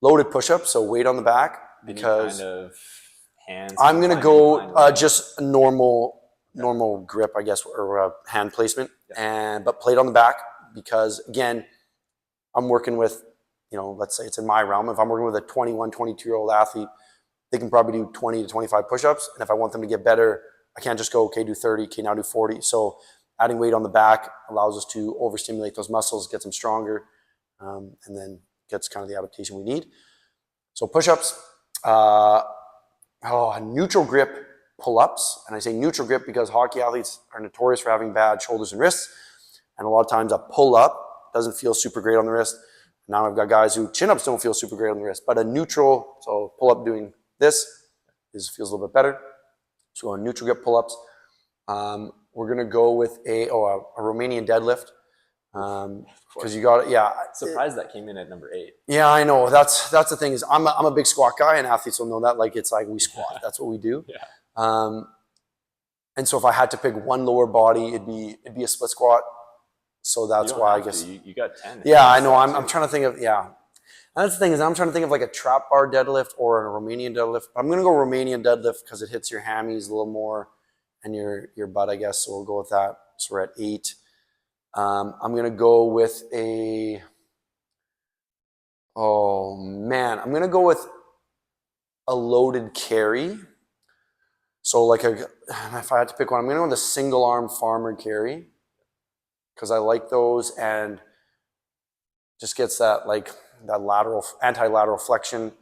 loaded push-ups. So weight on the back because Any kind of hands. I'm gonna go just a normal grip, I guess, or hand placement, but plate on the back because again, I'm working with, let's say it's in my realm. If I'm working with a 21, 22-year-old athlete, they can probably do 20 to 25 push-ups, and if I want them to get better, I can't just go, okay, do 30, okay, now do 40. So adding weight on the back allows us to overstimulate those muscles, get them stronger, and then gets kind of the adaptation we need. So push-ups, neutral grip pull-ups. And I say neutral grip because hockey athletes are notorious for having bad shoulders and wrists. And a lot of times a pull-up doesn't feel super great on the wrist. Now I've got guys who chin-ups don't feel super great on the wrist. But a neutral, so pull-up doing this feels a little bit better. So on neutral grip pull-ups, we're going to go with a Romanian deadlift. Because you got it, yeah. Surprised that came in at number 8. Yeah, I know. That's the thing is I'm a big squat guy, and athletes will know that. Like it's like we squat. That's what we do. Yeah. And so if I had to pick one lower body, it'd be a split squat. So that's why I guess you got 10. Yeah, I know. I'm trying to think of And that's the thing is I'm trying to think of like a trap bar deadlift or a Romanian deadlift. I'm gonna go Romanian deadlift because it hits your hammies a little more and your butt, I guess. So we'll go with that. So we're at 8. I'm gonna go with I'm gonna go with a loaded carry. So if I had to pick one, I'm gonna go with a single arm farmer carry because I like those and just gets that lateral anti-lateral flexion,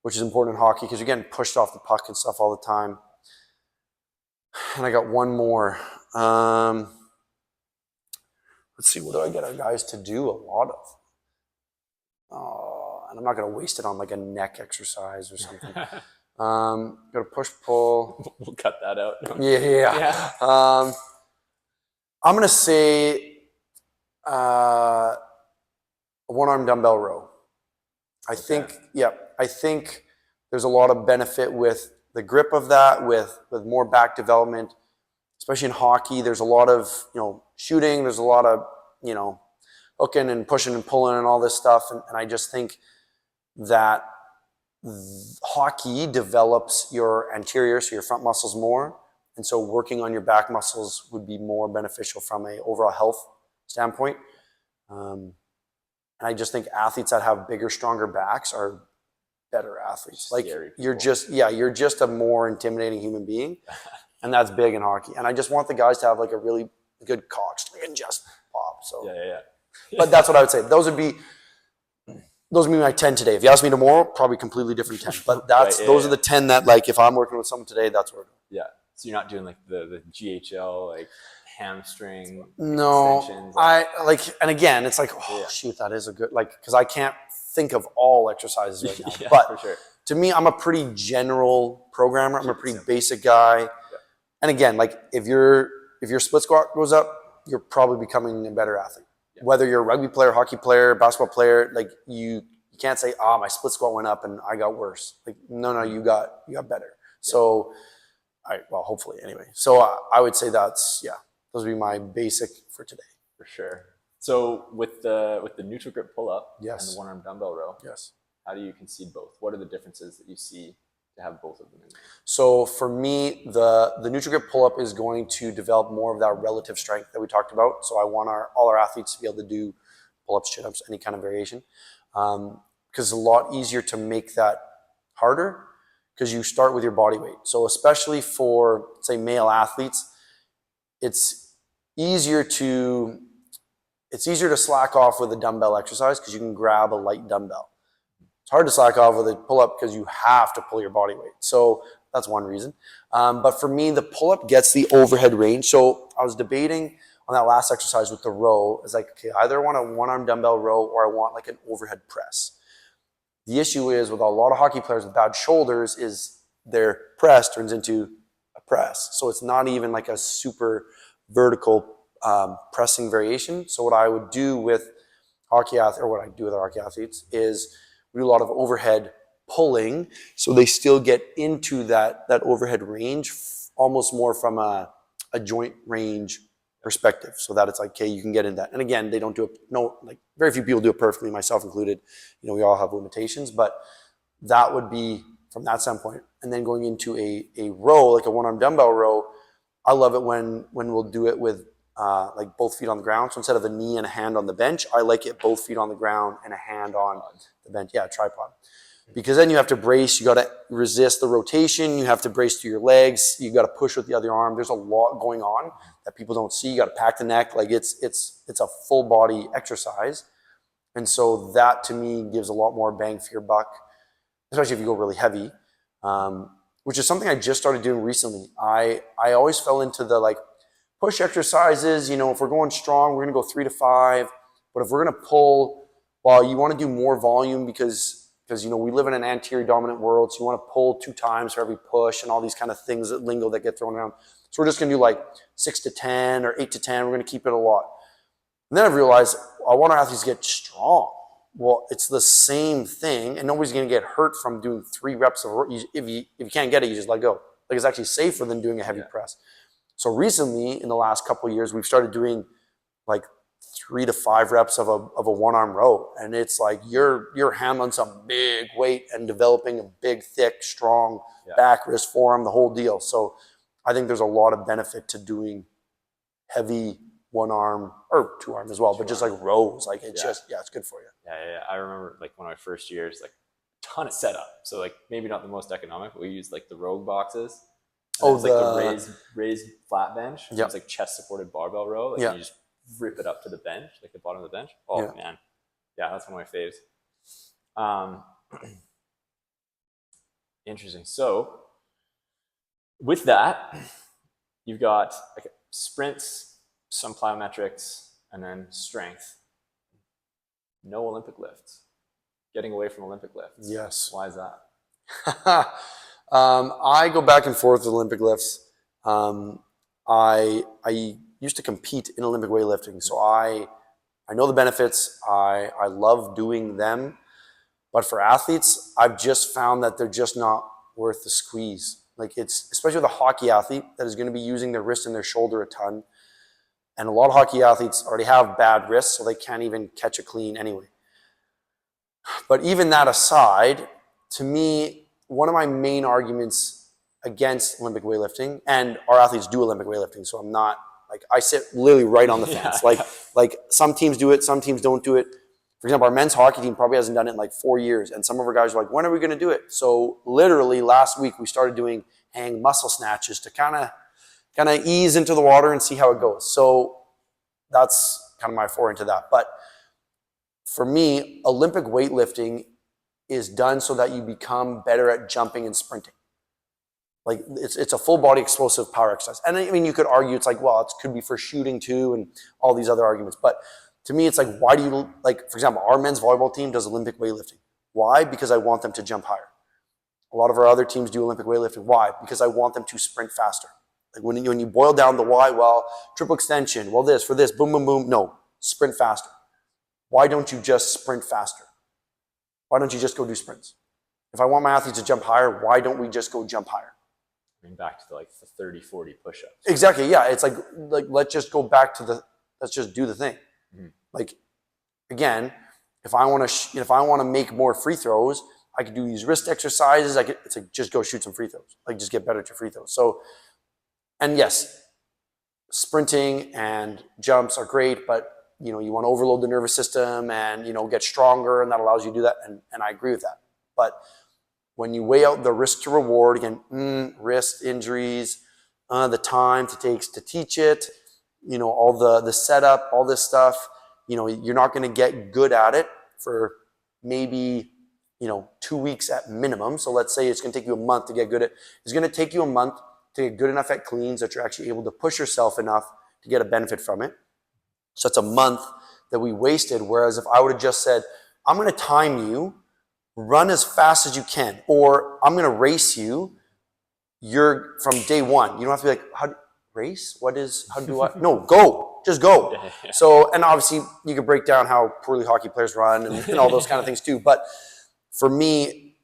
which is important in hockey because you're getting pushed off the puck and stuff all the time. And I got one more. Let's see, what do I get our guys to do a lot of? And I'm not going to waste it on like a neck exercise or something. Got to push, pull. We'll cut that out. Yeah. I'm going to say a one-arm dumbbell row. I think there's a lot of benefit with the grip of that, with more back development, especially in hockey. There's a lot of, shooting. There's a lot of, hooking and pushing and pulling and all this stuff. And I just think that hockey develops your anterior, so your front muscles more. And so working on your back muscles would be more beneficial from an overall health standpoint. And I just think athletes that have bigger, stronger backs are better athletes. Like you're just a more intimidating human being. And that's big in hockey. And I just want the guys to have like a really good cock and just pop. So Yeah. But that's what I would say. Those would be my 10 today. If you ask me tomorrow, probably completely different 10. But those are the 10 that like if I'm working with someone today, that's where. Yeah. So you're not doing like the GHL like hamstring extensions. And again, it's like shoot, that is a good because I can't think of all exercises right now. Yeah, but for sure. To me, I'm a pretty general programmer. I'm a pretty basic guy. Yeah. And again, like if your split squat goes up, you're probably becoming a better athlete. Whether you're a rugby player, hockey player, basketball player, like you can't say, my split squat went up and I got worse. Like, no, you got better. So, hopefully anyway. So I would say those would be my basic for today. For sure. So with the neutral grip pull up and Yes. the one arm dumbbell row, Yes. how do you concede both? What are the differences that you see to have both of them in there? So for me, the neutral grip pull up is going to develop more of that relative strength that we talked about. So I want all our athletes to be able to do pull ups, chin ups, any kind of variation, because it's a lot easier to make that harder because you start with your body weight. So especially for, say, male athletes, it's easier to slack off with a dumbbell exercise because you can grab a light dumbbell. It's hard to slack off with a pull-up because you have to pull your body weight. So that's one reason. But for me, the pull-up gets the overhead range. So I was debating on that last exercise with the row. It's like, okay, either I want a one-arm dumbbell row or I want like an overhead press. The issue is with a lot of hockey players with bad shoulders is their press turns into a press. So it's not even like a super vertical pressing variation. So what I would do with hockey athletes, or what I do with our hockey athletes, is we do a lot of overhead pulling, so they still get into that overhead range, almost more from a joint range perspective, so that it's like, okay, you can get in that. And again, they don't do it. No, like very few people do it perfectly, myself included. You know, we all have limitations, but that would be from that standpoint. And then going into a row, like a one-arm dumbbell row, I love it when we'll do it with like both feet on the ground. So instead of a knee and a hand on the bench, I like it both feet on the ground and a hand on the bench. Yeah, tripod. Because then you have to brace, you got to resist the rotation, you have to brace through your legs, you got to push with the other arm. There's a lot going on that people don't see. You got to pack the neck. Like it's a full body exercise. And so that to me gives a lot more bang for your buck, especially if you go really heavy, which is something I just started doing recently. I always fell into the like push exercises, you know, if we're going strong, we're going to go 3 to 5. But if we're going to pull, well, you want to do more volume because you know, we live in an anterior dominant world, so you want to pull 2 times for every push and all these kind of things, that lingo that get thrown around. So we're just going to do like 6 to 10 or 8 to 10. We're going to keep it a lot. And then I've realized I want our athletes to get strong. Well, it's the same thing, and nobody's going to get hurt from doing 3 reps of work. If you can't get it, you just let go. Like it's actually safer than doing a heavy press. So recently, in the last couple of years, we've started doing like 3 to 5 reps of a one-arm row, and it's like you're handling some big weight and developing a big, thick, strong back, wrist, forearm, the whole deal. So I think there's a lot of benefit to doing heavy one-arm or 2-arm as well, but just like rows, like it's just it's good for you. Yeah. I remember like one of my first years, like a ton of setup. So like maybe not the most economic, but we used like the Rogue boxes. It's like the raised flat bench. It's like chest supported barbell row. Like you just rip it up to the bench, like the bottom of the bench. Oh man, yeah, that's one of my faves. Interesting. So with that, you've got like sprints, some plyometrics, and then strength. No Olympic lifts. Getting away from Olympic lifts. Yes. Why is that? I go back and forth with Olympic lifts. I used to compete in Olympic weightlifting, so I know the benefits. I love doing them, but for athletes, I've just found that they're just not worth the squeeze. Like it's especially with a hockey athlete that is going to be using their wrist and their shoulder a ton, and a lot of hockey athletes already have bad wrists, so they can't even catch a clean anyway. But even that aside, to me, one of my main arguments against Olympic weightlifting, and our athletes do Olympic weightlifting, so I'm not like, I sit literally right on the fence. Like some teams do it, some teams don't do it. For example, our men's hockey team probably hasn't done it in like 4 years, and some of our guys are like, when are we going to do it? So literally last week we started doing hang muscle snatches to kind of ease into the water and see how it goes. So that's kind of my foray into that. But for me, Olympic weightlifting is done so that you become better at jumping and sprinting. Like it's a full body explosive power exercise. And I mean, you could argue it's like, well, it could be for shooting too and all these other arguments. But to me, it's like, why do you, like, for example, our men's volleyball team does Olympic weightlifting. Why? Because I want them to jump higher. A lot of our other teams do Olympic weightlifting. Why? Because I want them to sprint faster. Like when you boil down the why, well, triple extension, well, this, for this, boom, boom, boom. No, sprint faster. Why don't you just sprint faster? Why don't you just go do sprints? If I want my athletes to jump higher, why don't we just go jump higher? Back to like the 30, 40 push-ups. Exactly, yeah. It's like let's just go back to let's just do the thing. Mm-hmm. Like, again, if I want to make more free throws, I could do these wrist exercises. It's like just go shoot some free throws. Like, just get better at your free throws. So, and yes, sprinting and jumps are great, but you want to overload the nervous system and get stronger, and that allows you to do that. And I agree with that. But when you weigh out the risk to reward, again, wrist injuries, the time it takes to teach it, all the setup, all this stuff, you're not going to get good at it for maybe 2 weeks at minimum. So let's say it's going to take you a month to get good at. It's going to take you a month to get good enough at cleans that you're actually able to push yourself enough to get a benefit from it. So it's a month that we wasted. Whereas if I would have just said, I'm going to time you, run as fast as you can, or I'm going to race you, you're from day one. You don't have to be like, how race? How do I? No, go. Just go. Yeah. So, and obviously you could break down how poorly hockey players run and all those kind of things too. But for me,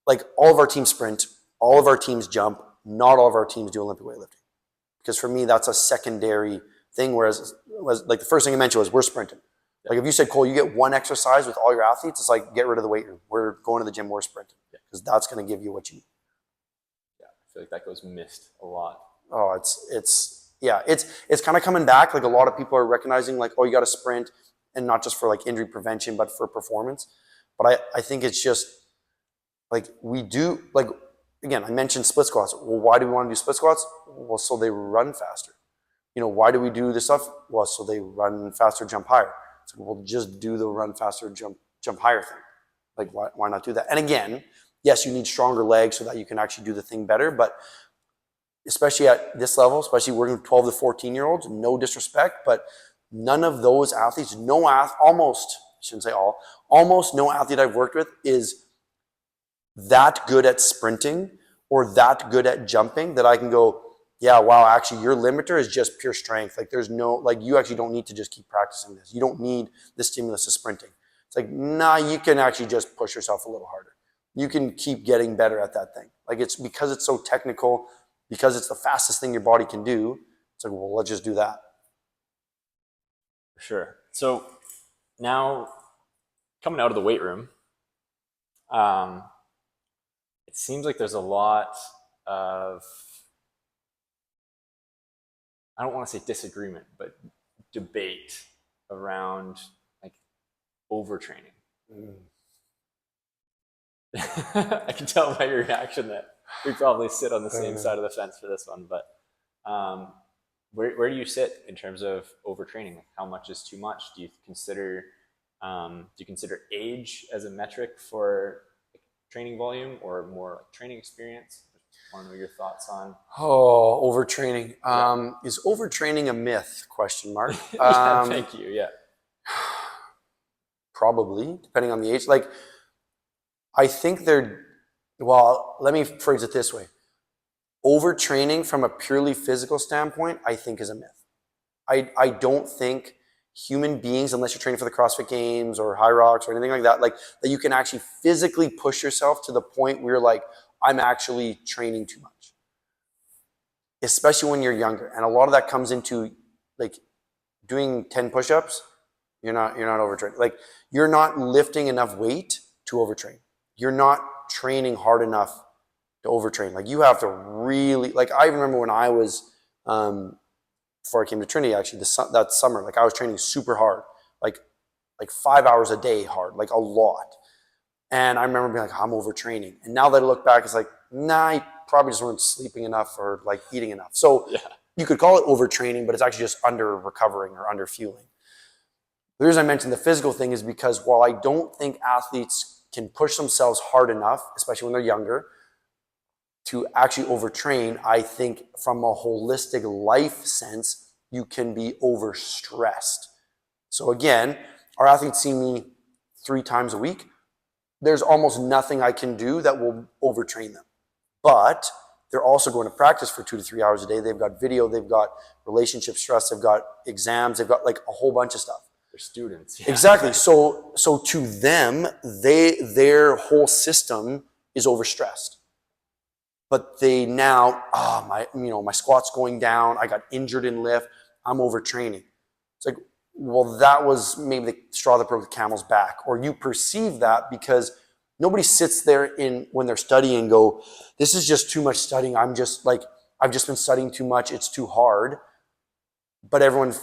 like, all of our teams sprint, all of our teams jump, not all of our teams do Olympic weightlifting. Because for me, that's a secondary thing. Whereas, like, the first thing I mentioned was we're sprinting. Like, if you said, Cole, you get one exercise with all your athletes, it's like, get rid of the weight room. We're going to the gym, we're sprinting. Because that's going to give you what you need. Yeah, I feel like that goes missed a lot. Oh, it's kind of coming back. Like, a lot of people are recognizing, like, oh, you got to sprint, and not just for like injury prevention, but for performance. But I think it's just like, we do, like, again, I mentioned split squats. Well, why do we want to do split squats? Well, so they run faster. Why do we do this stuff? Well, so they run faster, jump higher. So we'll just do the run faster, jump higher thing. Like, why not do that? And again, yes, you need stronger legs so that you can actually do the thing better. But especially at this level, especially working with 12 to 14-year-olds, no disrespect, but none of those athletes, almost no athlete I've worked with is that good at sprinting or that good at jumping that I can go, yeah, wow, actually your limiter is just pure strength. Like, there's no, like, you actually don't need to just keep practicing this. You don't need the stimulus of sprinting. It's like, nah, you can actually just push yourself a little harder. You can keep getting better at that thing. Like, it's because it's so technical, because it's the fastest thing your body can do. It's like, well, let's just do that. For sure. So now, coming out of the weight room, it seems like there's a lot of, I don't want to say disagreement, but debate around, like, overtraining. I can tell by your reaction that we probably sit on the same side of the fence for this one, but where do you sit in terms of overtraining? Like, how much is too much? Do you consider age as a metric for, like, training volume, or more like training experience? I want to know your thoughts on. Oh, overtraining. Is overtraining a myth? Question mark. Yeah, thank you. Yeah. Probably, depending on the age. Like, I think let me phrase it this way. Overtraining from a purely physical standpoint, I think, is a myth. I don't think human beings, unless you're training for the CrossFit Games or High Rocks or anything like that, like, that you can actually physically push yourself to the point where you're like, I'm actually training too much. Especially when you're younger. And a lot of that comes into, like, doing 10 push-ups, you're not overtraining. Like, you're not lifting enough weight to overtrain. You're not training hard enough to overtrain. Like, you have to really, like, I remember when I was, before I came to Trinity, actually, that summer, like, I was training super hard, like 5 hours a day hard, like, a lot. And I remember being like, I'm overtraining. And now that I look back, it's like, nah, you probably just weren't sleeping enough or, like, eating enough. So yeah, you could call it overtraining, but it's actually just under recovering or under fueling. The reason I mentioned the physical thing is because while I don't think athletes can push themselves hard enough, especially when they're younger, to actually overtrain, I think from a holistic life sense, you can be overstressed. So again, our athletes see me 3 times a week. There's almost nothing I can do that will overtrain them. But they're also going to practice for 2 to 3 hours a day. They've got video, they've got relationship stress, they've got exams, they've got, like, a whole bunch of stuff. They're students. Yeah. Exactly. So to them, their whole system is overstressed. But they now, my squat's going down. I got injured in lift. I'm overtraining. It's like, well, that was maybe the straw that broke the camel's back, or you perceive that because nobody sits there when they're studying and go, this is just too much studying. I've just been studying too much. It's too hard. But everyone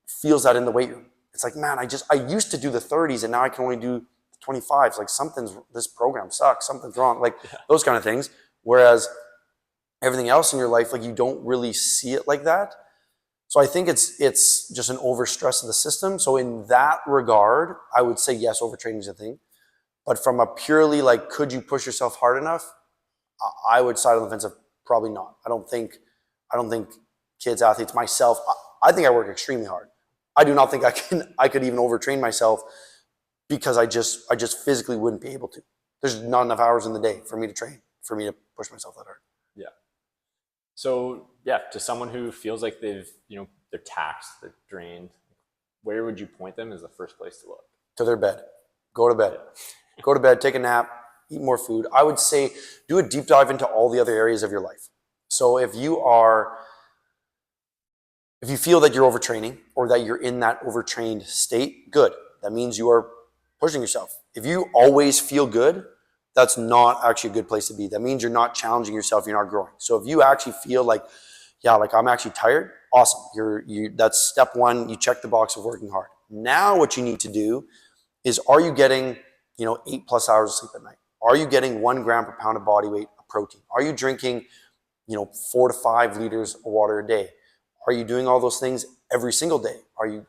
feels that in the weight room. It's like, man, I used to do the 30s and now I can only do the 25s. Like this program sucks. Something's wrong. Like those kind of things. Whereas everything else in your life, like you don't really see it like that. So I think it's just an overstress of the system. So in that regard, I would say yes, overtraining is a thing. But from a purely like, could you push yourself hard enough? I would side on the fence of probably not. I don't think kids, athletes, myself, I think I work extremely hard. I do not think I could even overtrain myself because I just physically wouldn't be able to. There's not enough hours in the day for me to train, for me to push myself that hard. Yeah. So yeah, to someone who feels like they're taxed, they're drained, where would you point them as the first place to look? To their bed. Go to bed. Go to bed, take a nap, eat more food. I would say do a deep dive into all the other areas of your life. So if you feel that you're overtraining or that you're in that overtrained state, good. That means you are pushing yourself. If you always feel good, that's not actually a good place to be. That means you're not challenging yourself, you're not growing. So if you actually feel like, like I'm actually tired, awesome. That's step one, you check the box of working hard. Now what you need to do is, are you getting 8+ hours of sleep at night? Are you getting 1 gram per pound of body weight of protein? Are you drinking 4 to 5 liters of water a day? Are you doing all those things every single day? Are you,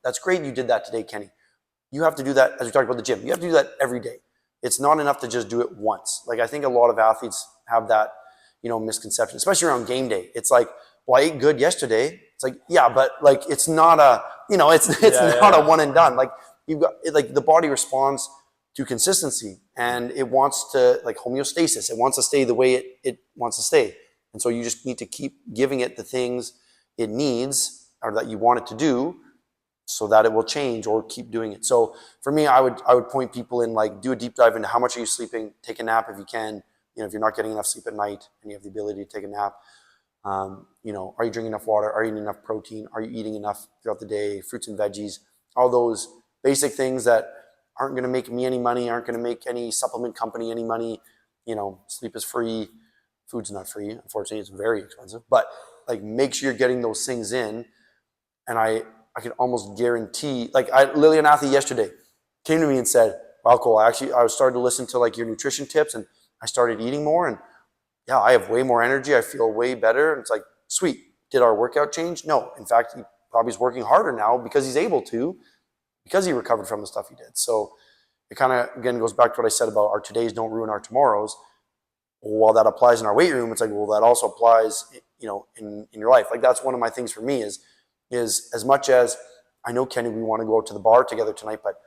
that's great you did that today, Kenny. You have to do that, as we talked about the gym, you have to do that every day. It's not enough to just do it once. Like I think a lot of athletes have that, misconception, especially around game day. It's like, well, I ate good yesterday. It's like, yeah, but like it's not a, it's not a one and done. Like you've got, like the body responds to consistency and it wants to, like homeostasis. It wants to stay the way it wants to stay. And so you just need to keep giving it the things it needs or that you want it to do so that it will change or keep doing it. So for me, I would point people in, like, do a deep dive into how much are you sleeping, take a nap if you can, if you're not getting enough sleep at night and you have the ability to take a nap, are you drinking enough water? Are you eating enough protein? Are you eating enough throughout the day? Fruits and veggies, all those basic things that aren't going to make me any money, aren't going to make any supplement company any money. Sleep is free. Food's not free. Unfortunately, it's very expensive, but like make sure you're getting those things in. And I can almost guarantee, like Lillian Athy yesterday came to me and said, wow, Cole, I started to listen to like your nutrition tips and I started eating more and yeah, I have way more energy. I feel way better. And it's like, sweet. Did our workout change? No. In fact, he probably is working harder now because he's able to, because he recovered from the stuff he did. So it kind of, again, goes back to what I said about our todays don't ruin our tomorrows. While that applies in our weight room, it's like, well, that also applies, in your life. Like that's one of my things for me is as much as I know, Kenny, we want to go out to the bar together tonight, but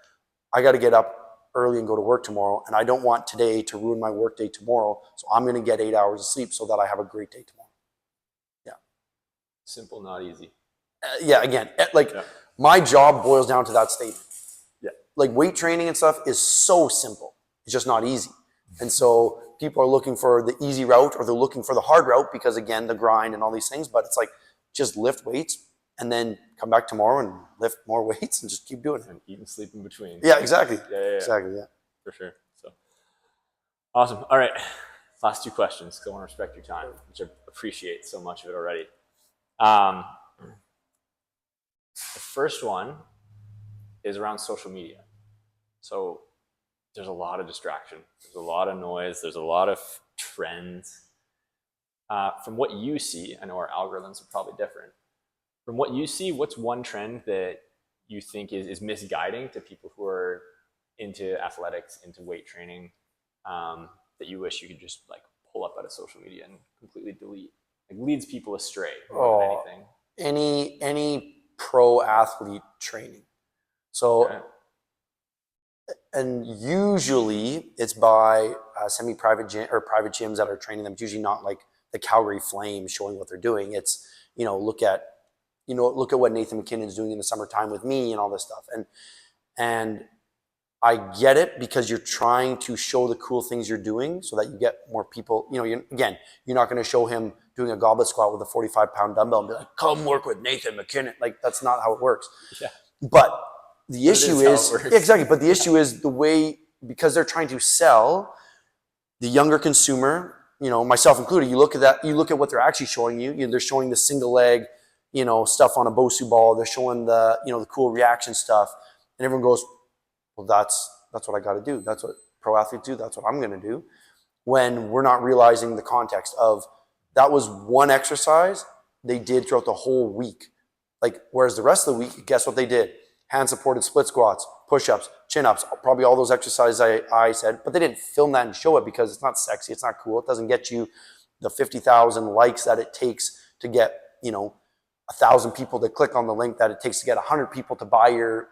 I got to get up early and go to work tomorrow. And I don't want today to ruin my work day tomorrow. So I'm going to get 8 hours of sleep so that I have a great day tomorrow. Yeah. Simple, not easy. Again, my job boils down to that statement. Yeah. Like weight training and stuff is so simple. It's just not easy. And so people are looking for the easy route or they're looking for the hard route because, again, the grind and all these things. But it's like, just lift weights and then come back tomorrow and lift more weights and just keep doing it. And eat and sleep in between. Yeah, exactly. Yeah. Exactly, yeah. For sure. So awesome. All right. Last 2 questions. I want to respect your time, which I appreciate so much of it already. The first one is around social media. So there's a lot of distraction. There's a lot of noise. There's a lot of trends. From what you see, I know our algorithms are probably different. From what you see, what's one trend that you think is misguiding to people who are into athletics, into weight training, that you wish you could just like pull up out of social media and completely delete? Like leads people astray more than anything. Any pro athlete training. So, okay. And usually it's by semi-private gym or private gyms that are training them. It's usually not like the Calgary Flames showing what they're doing. It's, look at look at what Nathan McKinnon's doing in the summertime with me and all this stuff. And I get it, because you're trying to show the cool things you're doing so that you get more people. You're not going to show him doing a goblet squat with a 45-pound dumbbell and be like, come work with Nathan McKinnon. Like, that's not how it works. Yeah. But the issue is exactly. But the issue is the way, because they're trying to sell the younger consumer, myself included. You look at that. You look at what they're actually showing you. They're showing the single leg, stuff on a Bosu ball. They're showing the, the cool reaction stuff, and everyone goes, well, that's what I got to do. That's what pro athletes do. That's what I'm going to do. When we're not realizing the context of that was one exercise they did throughout the whole week. Like, whereas the rest of the week, guess what they did? Hand supported split squats, push-ups, chin-ups, probably all those exercises I said, but they didn't film that and show it because it's not sexy. It's not cool. It doesn't get you the 50,000 likes that it takes to get, 1,000 people to click on the link that it takes to get 100 people to buy your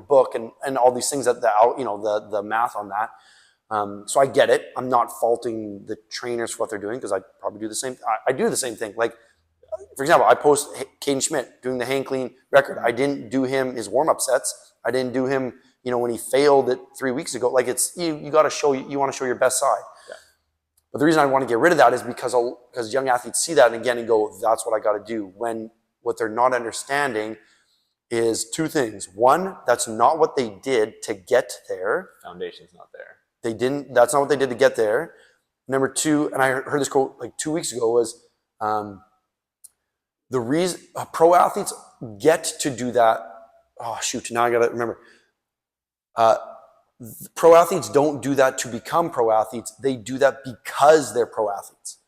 book and all these things that the math on that. So I get it. I'm not faulting the trainers for what they're doing, because I probably do the same. I do the same thing. Like, for example, I post Caden Schmidt doing the hang clean record. I didn't do him his warm-up sets. I didn't do him, when he failed it 3 weeks ago. Like, it's you got to show, you want to show your best side. Yeah. But the reason I want to get rid of that is because young athletes see that and go, that's what I got to do. When what they're not understanding is two things. One, that's not what they did to get there. Foundation's not there. That's not what they did to get there. Number two, and I heard this quote like 2 weeks ago, was the reason pro athletes get to do that. Oh, shoot, now I got to remember. Pro athletes don't do that to become pro athletes. They do that because they're pro athletes.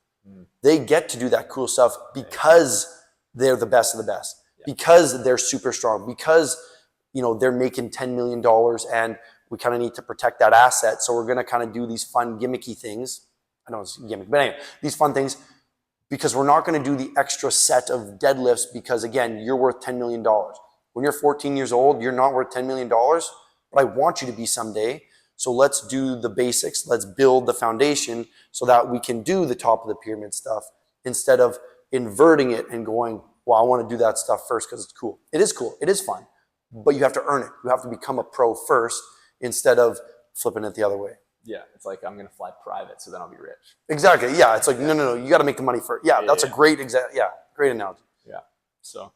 They get to do that cool stuff because they're the best of the best, because they're super strong, because, they're making $10 million and we kind of need to protect that asset. So we're going to kind of do these fun gimmicky things. I know it's gimmick, but anyway, these fun things, because we're not going to do the extra set of deadlifts because, again, you're worth $10 million. When you're 14 years old, you're not worth $10 million, but I want you to be someday. So let's do the basics. Let's build the foundation so that we can do the top of the pyramid stuff instead of inverting it and going, well, I want to do that stuff first because it's cool. It is cool. It is fun, but you have to earn it. You have to become a pro first instead of flipping it the other way. Yeah, it's like, I'm going to fly private, so then I'll be rich. Exactly. Yeah, it's like, no. You got to make the money first. Yeah, that's a great great analogy. Yeah, so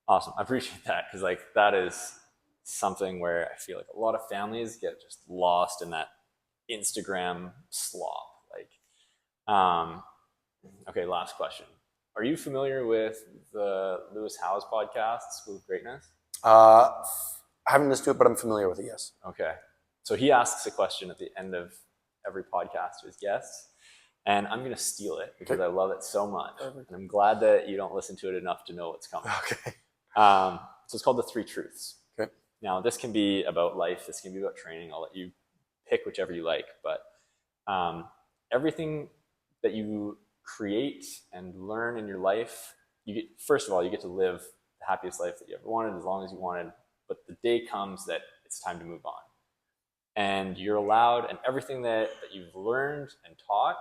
awesome. I appreciate that, because like that is something where I feel like a lot of families get just lost in that Instagram slop. Like, okay, last question. Are you familiar with the Lewis Howes podcast, School of Greatness? I haven't listened to it, but I'm familiar with it, yes. Okay. So he asks a question at the end of every podcast to his guests, and I'm going to steal it because I love it so much. And I'm glad that you don't listen to it enough to know what's coming. Okay. So it's called The Three Truths. Okay. Now, this can be about life. This can be about training. I'll let you pick whichever you like. But everything that you create and learn in your life, first of all, you get to live the happiest life that you ever wanted, as long as you wanted. But the day comes that it's time to move on. And you're allowed, and everything that you've learned and taught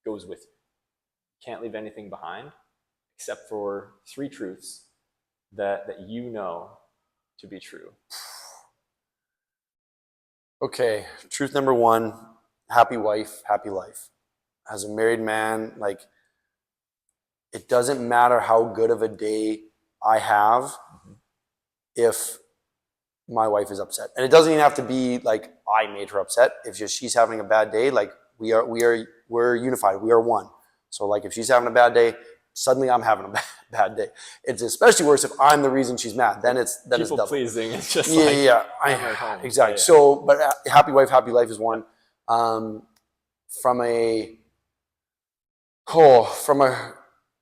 goes with you. You can't leave anything behind except for three truths that you know to be true. Okay, truth number one, happy wife, happy life. As a married man, like, it doesn't matter how good of a day I have if my wife is upset. And it doesn't even have to be like I made her upset. If she's having a bad day, like we're unified. We are one. So like if she's having a bad day, suddenly I'm having a bad day. It's especially worse if I'm the reason she's mad. Then it's people double. Pleasing. It's just exactly. Yeah. So, but happy wife, happy life is one. From a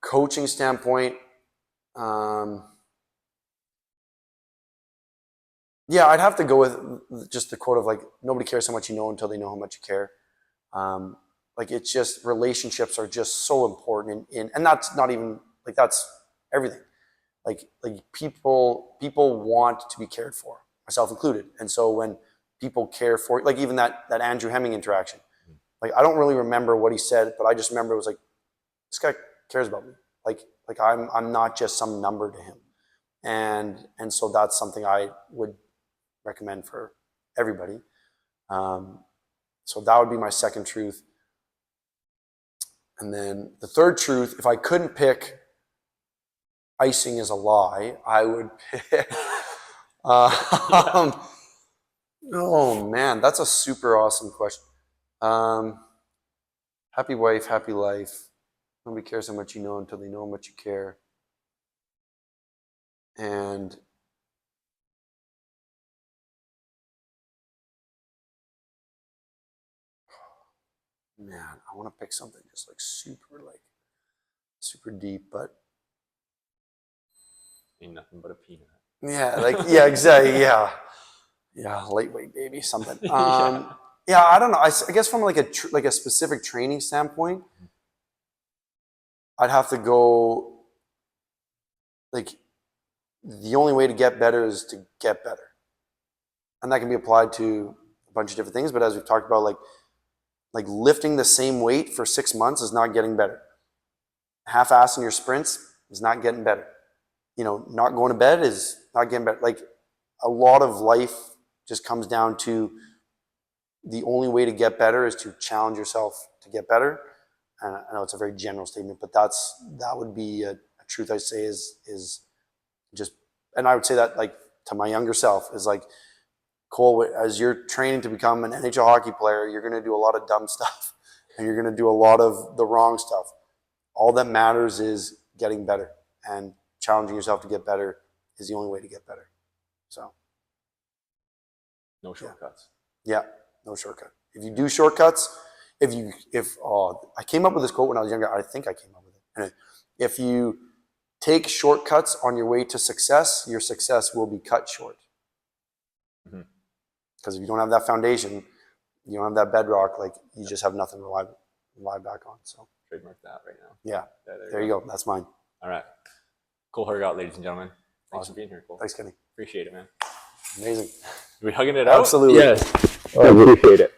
coaching standpoint, yeah, I'd have to go with just the quote of like, nobody cares how much you know until they know how much you care. Like, it's just, relationships are just so important and that's not even like, that's everything. Like people want to be cared for, myself included. And so when people care for, like even that Andrew Hemming interaction, like I don't really remember what he said, but I just remember it was like, this guy cares about me. Like Like I'm not just some number to him. And so that's something I would recommend for everybody. So that would be my second truth. And then the third truth, if I couldn't pick icing is a lie, I would pick. Oh man, that's a super awesome question. Happy wife, happy life. Nobody cares how much you know until they know how much you care. And man, I want to pick something just like super deep, but Ain't nothing but a peanut. yeah, like yeah, exactly, yeah, lightweight baby, something. Yeah, I don't know. I guess from like a specific training standpoint, I'd have to go like the only way to get better is to get better, and that can be applied to a bunch of different things. But as we've talked about, like lifting the same weight for 6 months is not getting better. Half-assing your sprints is not getting better. Not going to bed is not getting better. Like a lot of life just comes down to the only way to get better is to challenge yourself to get better. And I know it's a very general statement, but that would be a truth I say is just, and I would say that like to my younger self is like, Cole, as you're training to become an NHL hockey player, you're going to do a lot of dumb stuff and you're going to do a lot of the wrong stuff. All that matters is getting better, and challenging yourself to get better is the only way to get better. So no shortcuts. Yeah, no shortcut. If you do shortcuts, I came up with this quote when I was younger. I think I came up with it. Anyway, if you take shortcuts on your way to success, your success will be cut short. Because if you don't have that foundation, you don't have that bedrock, like you just have nothing to rely back on. So trademark that right now. Yeah, there you go. That's mine. All right. Cole Hergott, ladies and gentlemen. Thanks for being here, Cole. Thanks, Kenny. Appreciate it, man. Amazing. Are we hugging it out? Absolutely. Yes. I appreciate it.